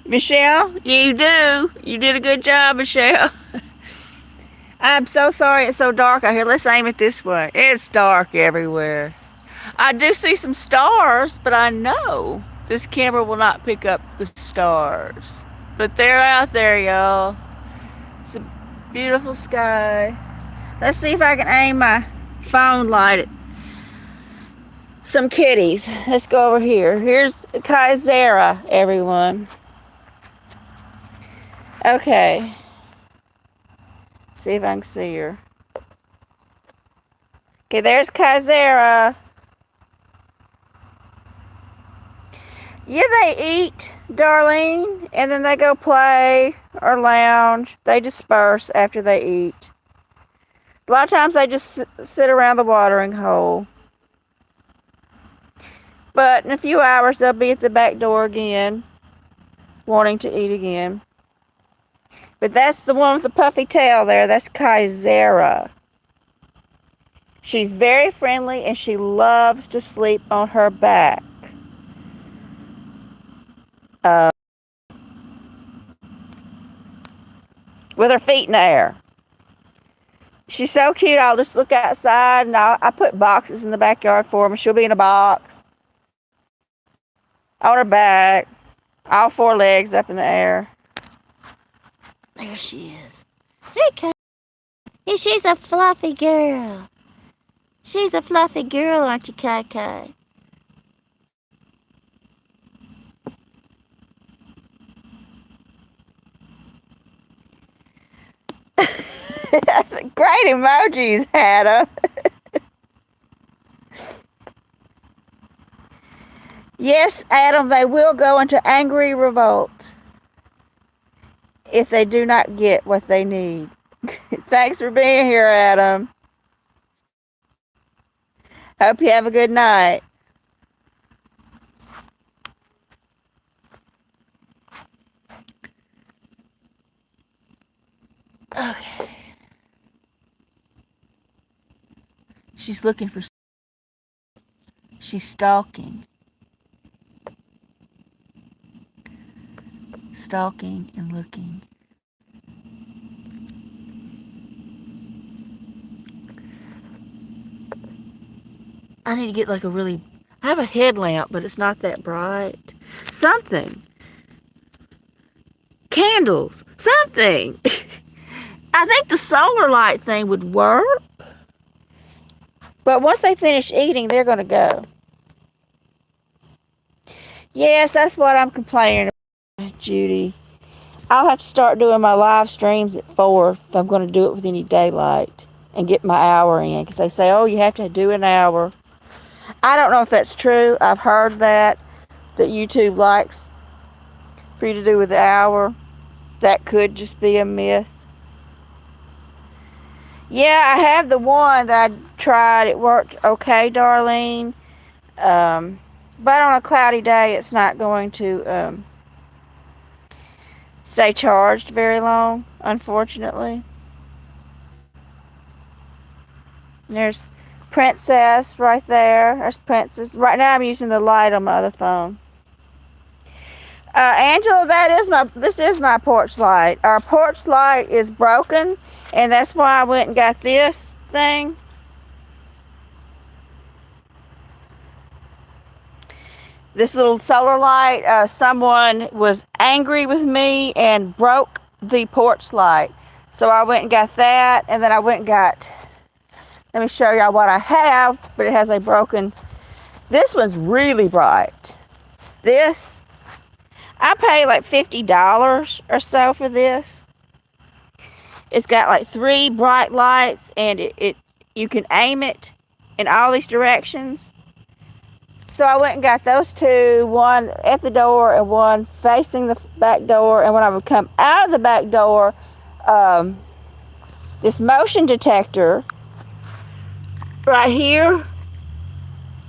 Michelle, you do. You did a good job, Michelle. I'm so sorry it's so dark out here. Let's aim it this way. It's dark everywhere. I do see some stars, but I know this camera will not pick up the stars. But they're out there, y'all. It's a beautiful sky. Let's see if I can aim my phone light at some kitties. Let's go over here. Here's Kaisera, everyone. Okay. See if I can see her. Okay, there's Kaisera. Yeah, they eat, Darlene, and then they go play or lounge. They disperse after they eat. A lot of times they just sit around the watering hole. But in a few hours they'll be at the back door again, wanting to eat again. But that's the one with the puffy tail there. That's Kaisera. She's very friendly and she loves to sleep on her back. With her feet in the air. She's so cute. I'll just look outside and I put boxes in the backyard for her. She'll be in a box on her back, all four legs up in the air. There she is. Hey, Kai. She's a fluffy girl. She's a fluffy girl, aren't you, Kai Kai? Great emojis, Adam. Yes, Adam, they will go into angry revolt if they do not get what they need. Thanks for being here, Adam. Hope you have a good night. Okay. She's looking for... She's stalking. Stalking and looking. I need to get like a really... I have a headlamp, but it's not that bright. Something. Candles. Something. I think the solar light thing would work. But once they finish eating, they're going to go. Yes, that's what I'm complaining about, Judy. I'll have to start doing my live streams at 4 if I'm going to do it with any daylight and get my hour in. Because they say, oh, you have to do an hour. I don't know if that's true. I've heard that YouTube likes for you to do with the hour. That could just be a myth. Yeah, I have the one that I tried. It worked okay, Darlene. But on a cloudy day, it's not going to stay charged very long, unfortunately. There's Princess right there. There's Princess. Right now I'm using the light on my other phone. Angela, this is my porch light. Our porch light is broken, and that's why I went and got this thing. This little solar light. Someone was angry with me and broke the porch light. So I went and got that, and then I went and got... Let me show y'all what I have, but it has a broken... This one's really bright. This, I paid like $50 or so for this. It's got like 3 bright lights, and you can aim it in all these directions. So I went and got those 2, one at the door and one facing the back door. And when I would come out of the back door, this motion detector right here,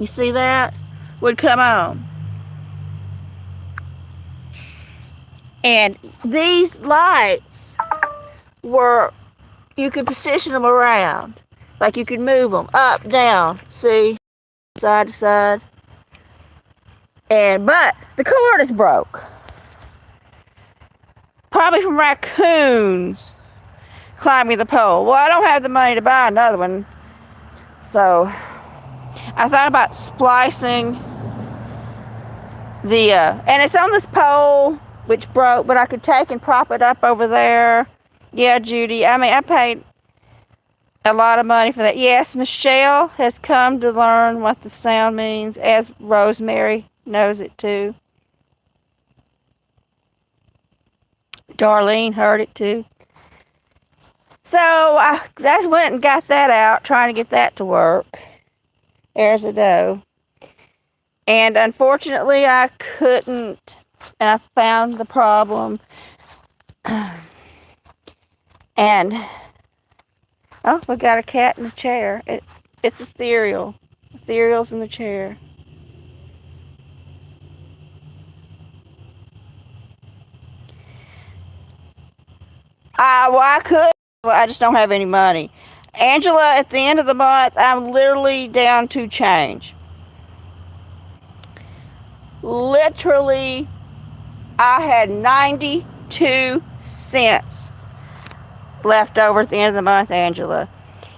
you see that, would come on. And these lights were, you could position them around. Like you could move them up, down, see, side to side. But the cord is broke. Probably from raccoons climbing the pole. Well, I don't have the money to buy another one. So I thought about splicing the, and it's on this pole, which broke, but I could take and prop it up over there. Yeah, Judy, I mean, I paid a lot of money for that. Yes, Michelle has come to learn what the sound means, as Rosemary knows it too. Darlene heard it too. So I just went and got that out, trying to get that to work. There's a doe. And unfortunately, I couldn't, and I found the problem. And, oh, we got a cat in the chair. It's ethereal. Ethereal's in the chair. Well, I could. Well, I just don't have any money. Angela, at the end of the month, I'm literally down to change. Literally, I had 92 cents left over at the end of the month, Angela.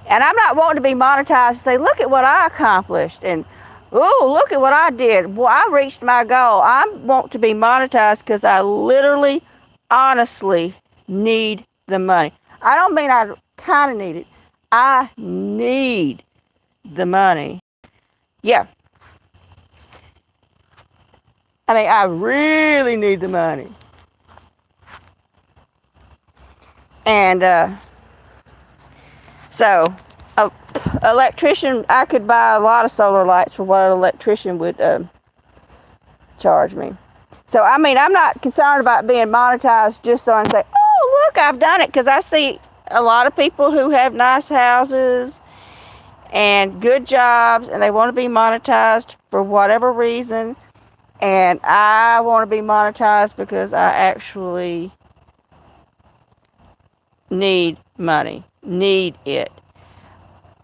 And I'm not wanting to be monetized and say, look at what I accomplished. And, oh, look at what I did. Well, I reached my goal. I want to be monetized because I literally, honestly need the money. I don't mean I kind of need it. I need the money. Yeah. I mean, I really need the money. And so, electrician, I could buy a lot of solar lights for what an electrician would charge me. So, I mean, I'm not concerned about being monetized just so I can say, oh, look, I've done it. Because I see a lot of people who have nice houses and good jobs, and they want to be monetized for whatever reason. And I want to be monetized because I actually need money, need it.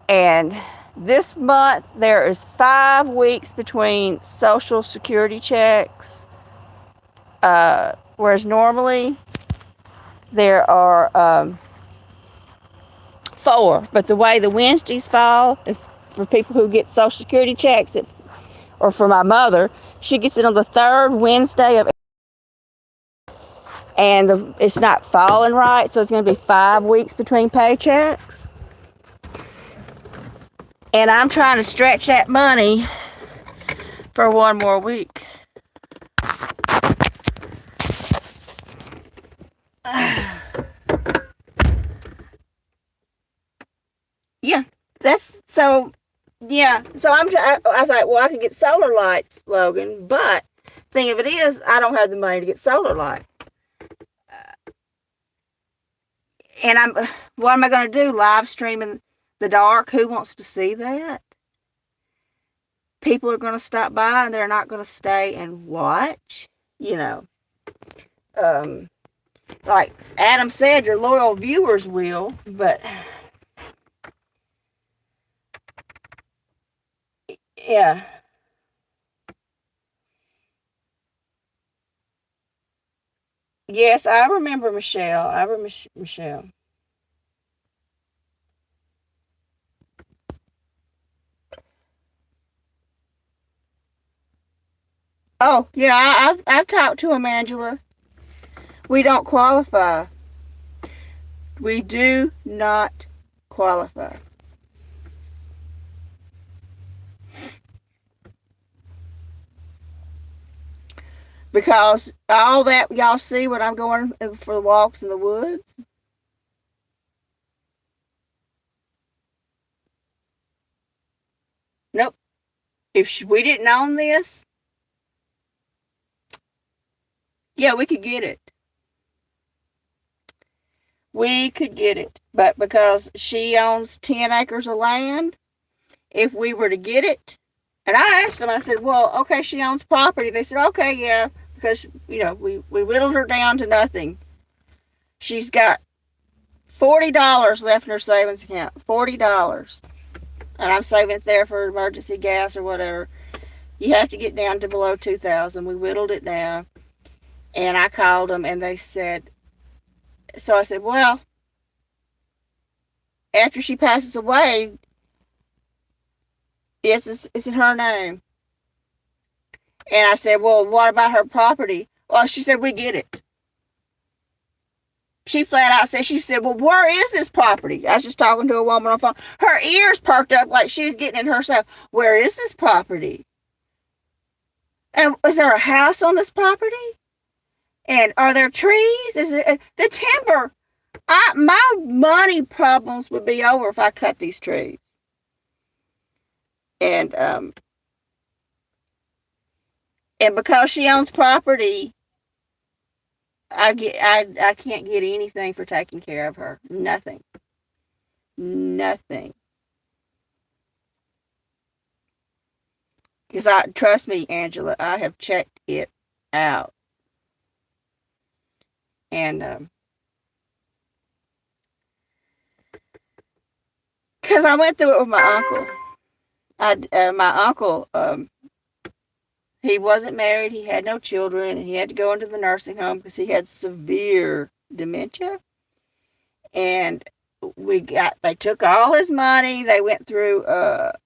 And this month there is 5 weeks between Social Security checks, whereas normally there are 4. But the way the Wednesdays fall is for people who get Social Security checks, or for my mother, she gets it on the 3rd Wednesday of, and it's not falling right, so it's going to be 5 weeks between paychecks. And I'm trying to stretch that money for 1 more week. Yeah, that's so. Yeah, so I thought, well, I could get solar lights, Logan, but thing of it is, I don't have the money to get solar lights. And what am I going to do? Live stream in the dark? Who wants to see that? People are going to stop by and they're not going to stay and watch. You know, like Adam said, your loyal viewers will, but yeah. Yes, I remember Michelle. I remember Michelle. Oh, yeah, I've talked to him, Angela. We don't qualify. We do not qualify. Because all that y'all see when I'm going for walks in the woods. Nope. If we didn't own this, yeah, we could get it. We could get it. But because she owns 10 acres of land, if we were to get it, and I asked them, I said, well, okay, she owns property. They said, okay, yeah, because, you know, we whittled her down to nothing. She's got $40 left in her savings account. $40. And I'm saving it there for emergency gas or whatever. You have to get down to below 2,000. We whittled it down. And I called them and they said, so I said, well, after she passes away, yes, it's in her name. And I said, well, what about her property? Well, she said, we get it. She flat out said, she said, well, where is this property? I was just talking to a woman on the phone. Her ears perked up like she was getting in herself. Where is this property? And is there a house on this property? And are there trees? Is it the timber? My money problems would be over if I cut these trees. And because she owns property, I can't get anything for taking care of her. Nothing. Because trust me, Angela, I have checked it out. And because I went through it with my uncle. My uncle, he wasn't married. He had no children, and he had to go into the nursing home because he had severe dementia. And they took all his money. They went through about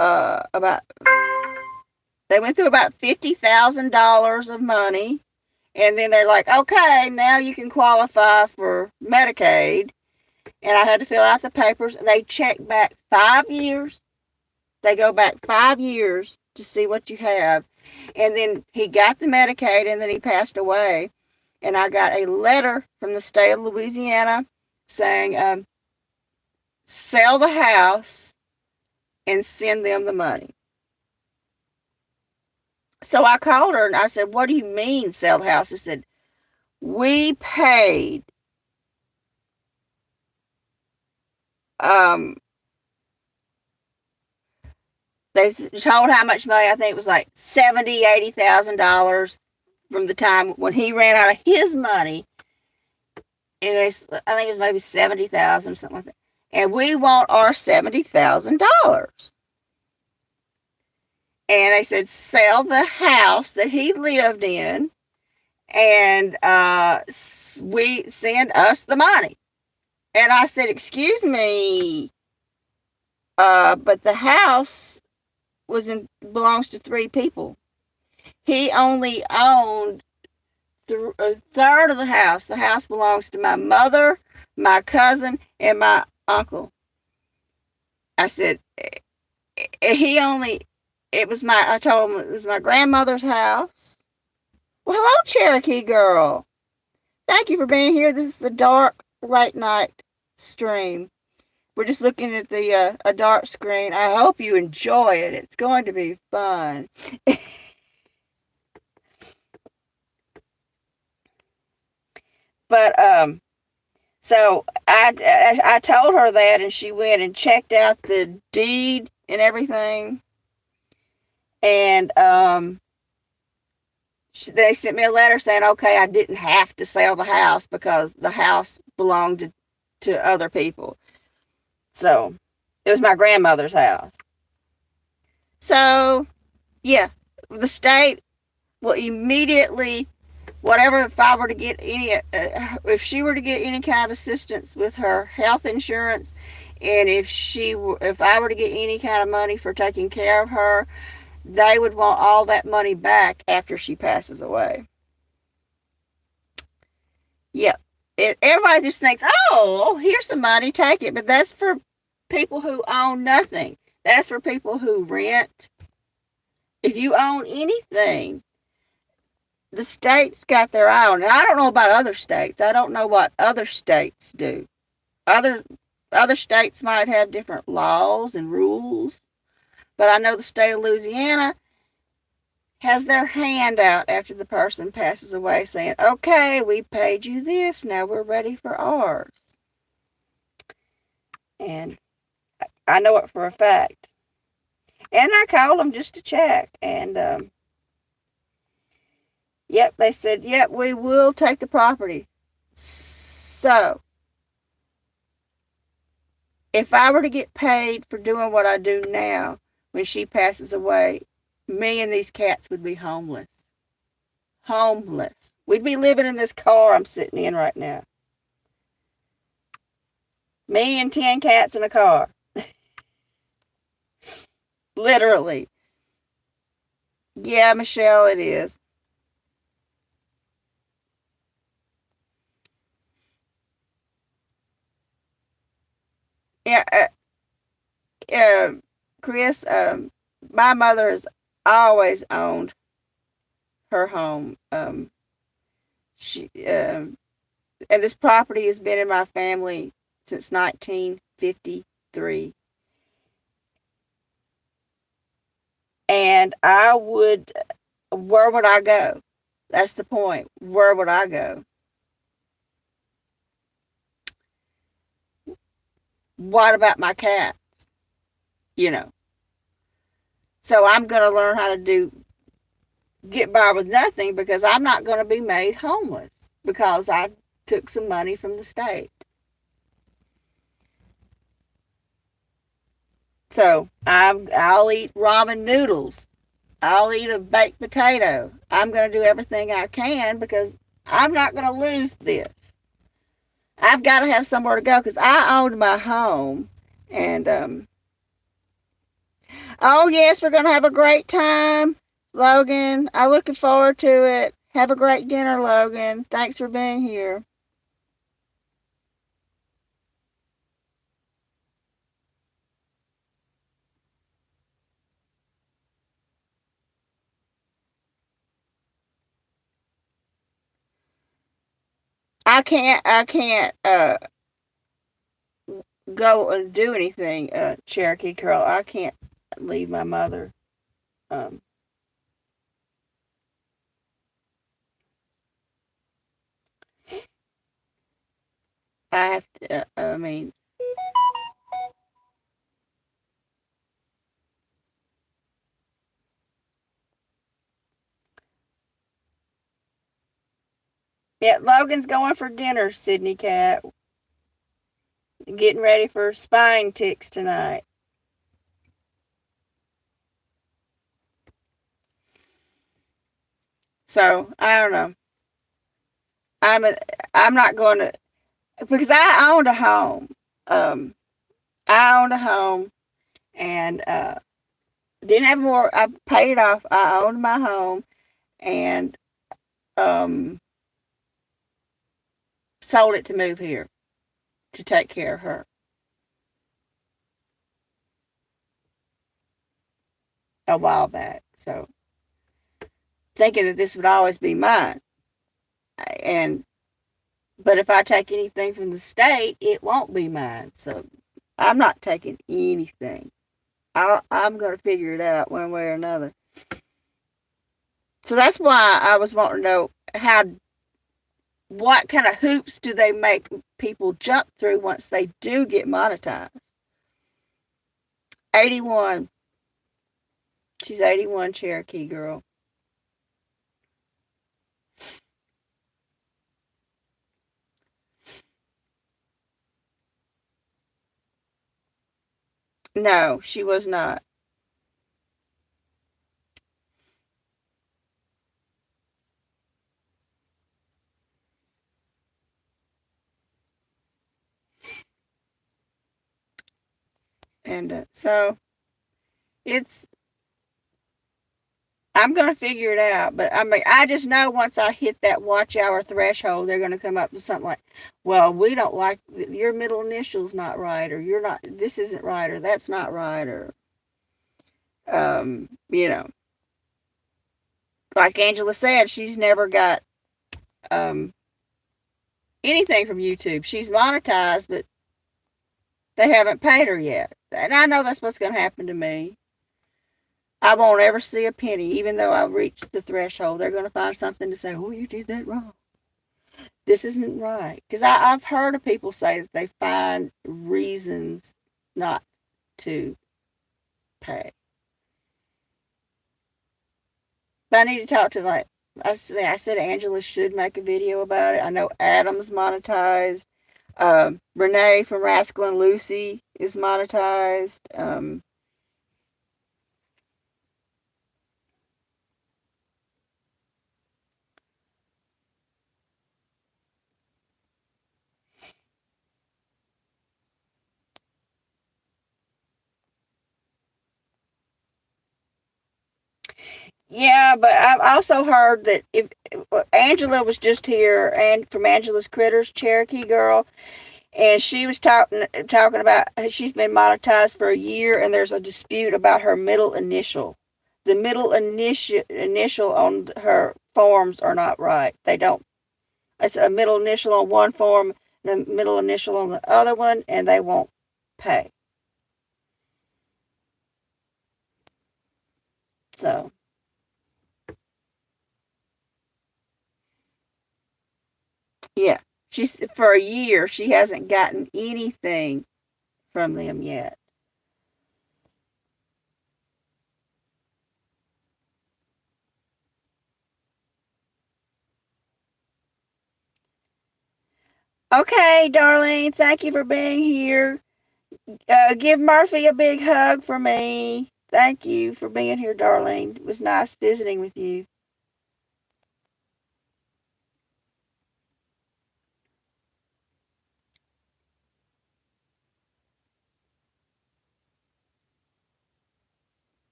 $50,000 of money, and then they're like, okay, now you can qualify for Medicaid. And I had to fill out the papers. They check back 5 years. They go back 5 years to see what you have. And then he got the Medicaid, and then he passed away. And I got a letter from the state of Louisiana saying, sell the house and send them the money. So I called her and I said, what do you mean sell the house? She said, we paid they told how much money. I think it was like $70,000, $80,000 from the time when he ran out of his money. and I think it's maybe 70,000 or something like that. And we want our $70,000. And they said sell the house that he lived in, and we send us the money. And I said, excuse me, but the house belongs to three people. He only owned a third of the house. The house belongs to my mother, my cousin, and my uncle. I said, he only, I told him it was my grandmother's house. Well, hello, Cherokee girl. Thank you for being here. This is the dark late night stream. We're just looking at a dark screen. I hope you enjoy it. It's going to be fun. But so I told her that, and she went and checked out the deed and everything. And they sent me a letter saying, okay, I didn't have to sell the house because the house belonged to other people. So it was my grandmother's house. So yeah, the state will immediately, whatever, if I were to get if she were to get any kind of assistance with her health insurance, and if I were to get any kind of money for taking care of her, they would want all that money back after she passes away. Yep. Everybody just thinks, oh, here's some money, take it. But that's for people who own nothing. That's for people who rent. If you own anything, the state's got their eye on it. And I don't know about other states. I don't know what other states do. Other states might have different laws and rules. But I know the state of Louisiana has their hand out after the person passes away saying, okay, we paid you this, now we're ready for ours. And I know it for a fact. And I called them just to check. And, yep, they said, yep, we will take the property. So, if I were to get paid for doing what I do now, when she passes away, me and these cats would be homeless. Homeless. We'd be living in this car I'm sitting in right now. Me and 10 cats in a car. Literally. Yeah, Michelle, it is. Yeah, Chris, my mother has always owned her home. And this property has been in my family since 1953. And where would I go? That's the point. Where would I go? What about my cats? You know. So I'm going to learn how to get by with nothing, because I'm not going to be made homeless because I took some money from the state. So I'll eat ramen noodles. I'll eat a baked potato. I'm going to do everything I can because I'm not going to lose this. I've got to have somewhere to go because I owned my home. And, oh, yes, we're going to have a great time, Logan. I'm looking forward to it. Have a great dinner, Logan. Thanks for being here. I can't go and do anything, Cherokee Curl. I can't leave my mother. Um, I have to, I mean, Yeah, Logan's going for dinner, Sydney Cat. Getting ready for spine ticks tonight. So I don't know. I'm a, I'm not going to because I owned a home. Um, I owned a home and didn't have more. I paid it off. I owned my home and um, sold it to move here to take care of her a while back. So thinking that this would always be mine, and but if I take anything from the state, it won't be mine. So I'm not taking anything. I'm going to figure it out one way or another. So that's why I was wanting to know what kind of hoops do they make people jump through once they do get monetized? 81. She's 81, Cherokee girl. No, she was not. And so it's I'm gonna figure it out, but I mean, I just know once I hit that watch hour threshold, they're gonna come up with something like, "Well, we don't like your middle initial's not right, or you're not. This isn't right, or that's not right, or you know, like Angela said, she's never got um anything from YouTube. She's monetized, but they haven't paid her yet, and I know that's what's gonna happen to me. I won't ever see a penny, even though I reached the threshold. They're gonna find something to say, "Oh, you did that wrong. This isn't right." Because I've heard of people say that they find reasons not to pay. But I need to talk to, like, I said Angela should make a video about it. I know Adam's monetized. Renee from Rascal and Lucy is monetized. Yeah, but I've also heard that if Angela was just here and from Angela's Critters, Cherokee girl, and she was talking about she's been monetized for a year, and there's a dispute about her middle initial. The middle initial on her forms are not right. They don't. It's a middle initial on one form, and a middle initial on the other one, and they won't pay. So yeah, she's for a year she hasn't gotten anything from them yet. Okay, darling, thank you for being here. Give Murphy a big hug for me. Thank you for being here, darling. It was nice visiting with you.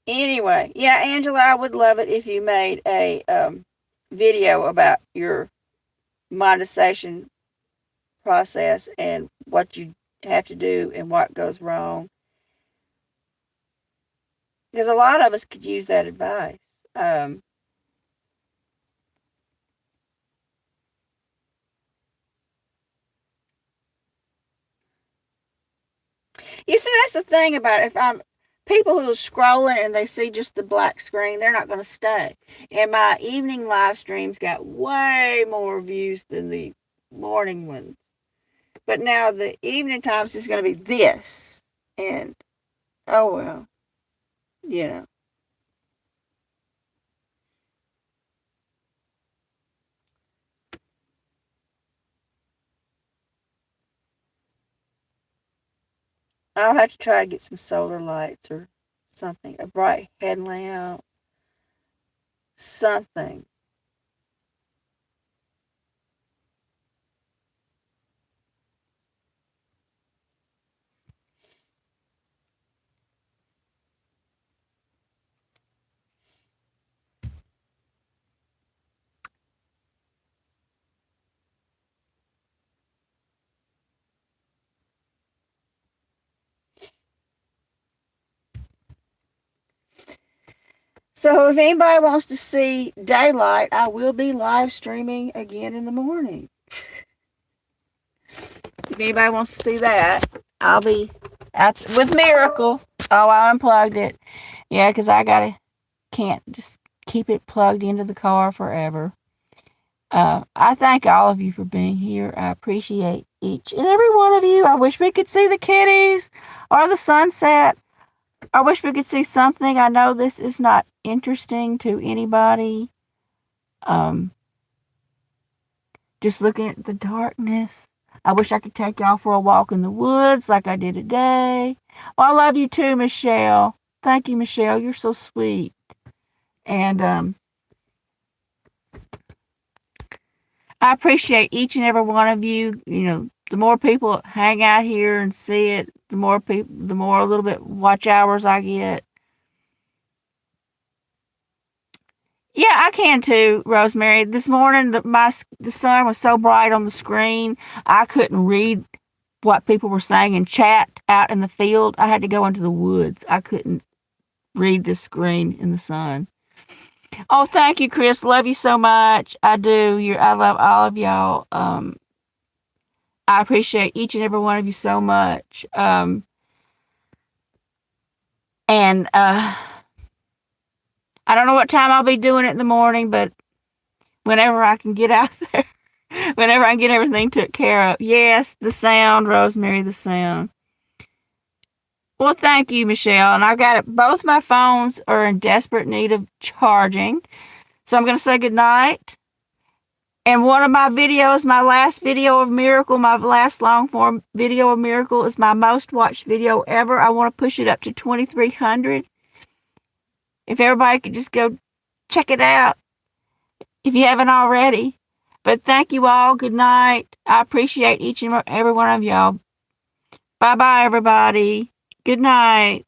Anyway, yeah, Angela, I would love it if you made a video about your monetization process and what you have to do and what goes wrong. Because a lot of us could use that advice. Um, you see, that's the thing about it. If I'm people who are scrolling and they see just the black screen, they're not going to stay. And my evening live streams got way more views than the morning ones. But now the evening times is going to be this. And, oh well, you know. I'll have to try to get some solar lights or something, a bright headlamp, something. So if anybody wants to see daylight, I will be live streaming again in the morning. If anybody wants to see that, I'll be out with Miracle. Oh, I unplugged it. Yeah, because can't just keep it plugged into the car forever. I thank all of you for being here. I appreciate each and every one of you. I wish we could see the kitties or the sunset. I wish we could see something. I know this is not interesting to anybody. Just looking at the darkness. I wish I could take y'all for a walk in the woods like I did today. Well, I love you too, Michelle. Thank you, Michelle. You're so sweet. And I appreciate each and every one of you. You know, the more people hang out here and see it, the more a little bit watch hours I get. Yeah, I can too, Rosemary. This morning, the sun was so bright on the screen, I couldn't read what people were saying in chat out in the field. I had to go into the woods. I couldn't read the screen in the sun. Oh, thank you, Chris. Love you so much. I do. I love all of y'all. I appreciate each and every one of you so much. And I don't know what time I'll be doing it in the morning, but whenever I can get out there, whenever I can get everything took care of. Yes, the sound, Rosemary, the sound. Well, thank you, Michelle. And I got it. Both my phones are in desperate need of charging. So I'm going to say good night. And one of my videos, my last video of Miracle, my last long form video of Miracle is my most watched video ever. I want to push it up to 2,300. If everybody could just go check it out if you haven't already. But thank you all. Good night. I appreciate each and every one of y'all. Bye-bye, everybody. Good night.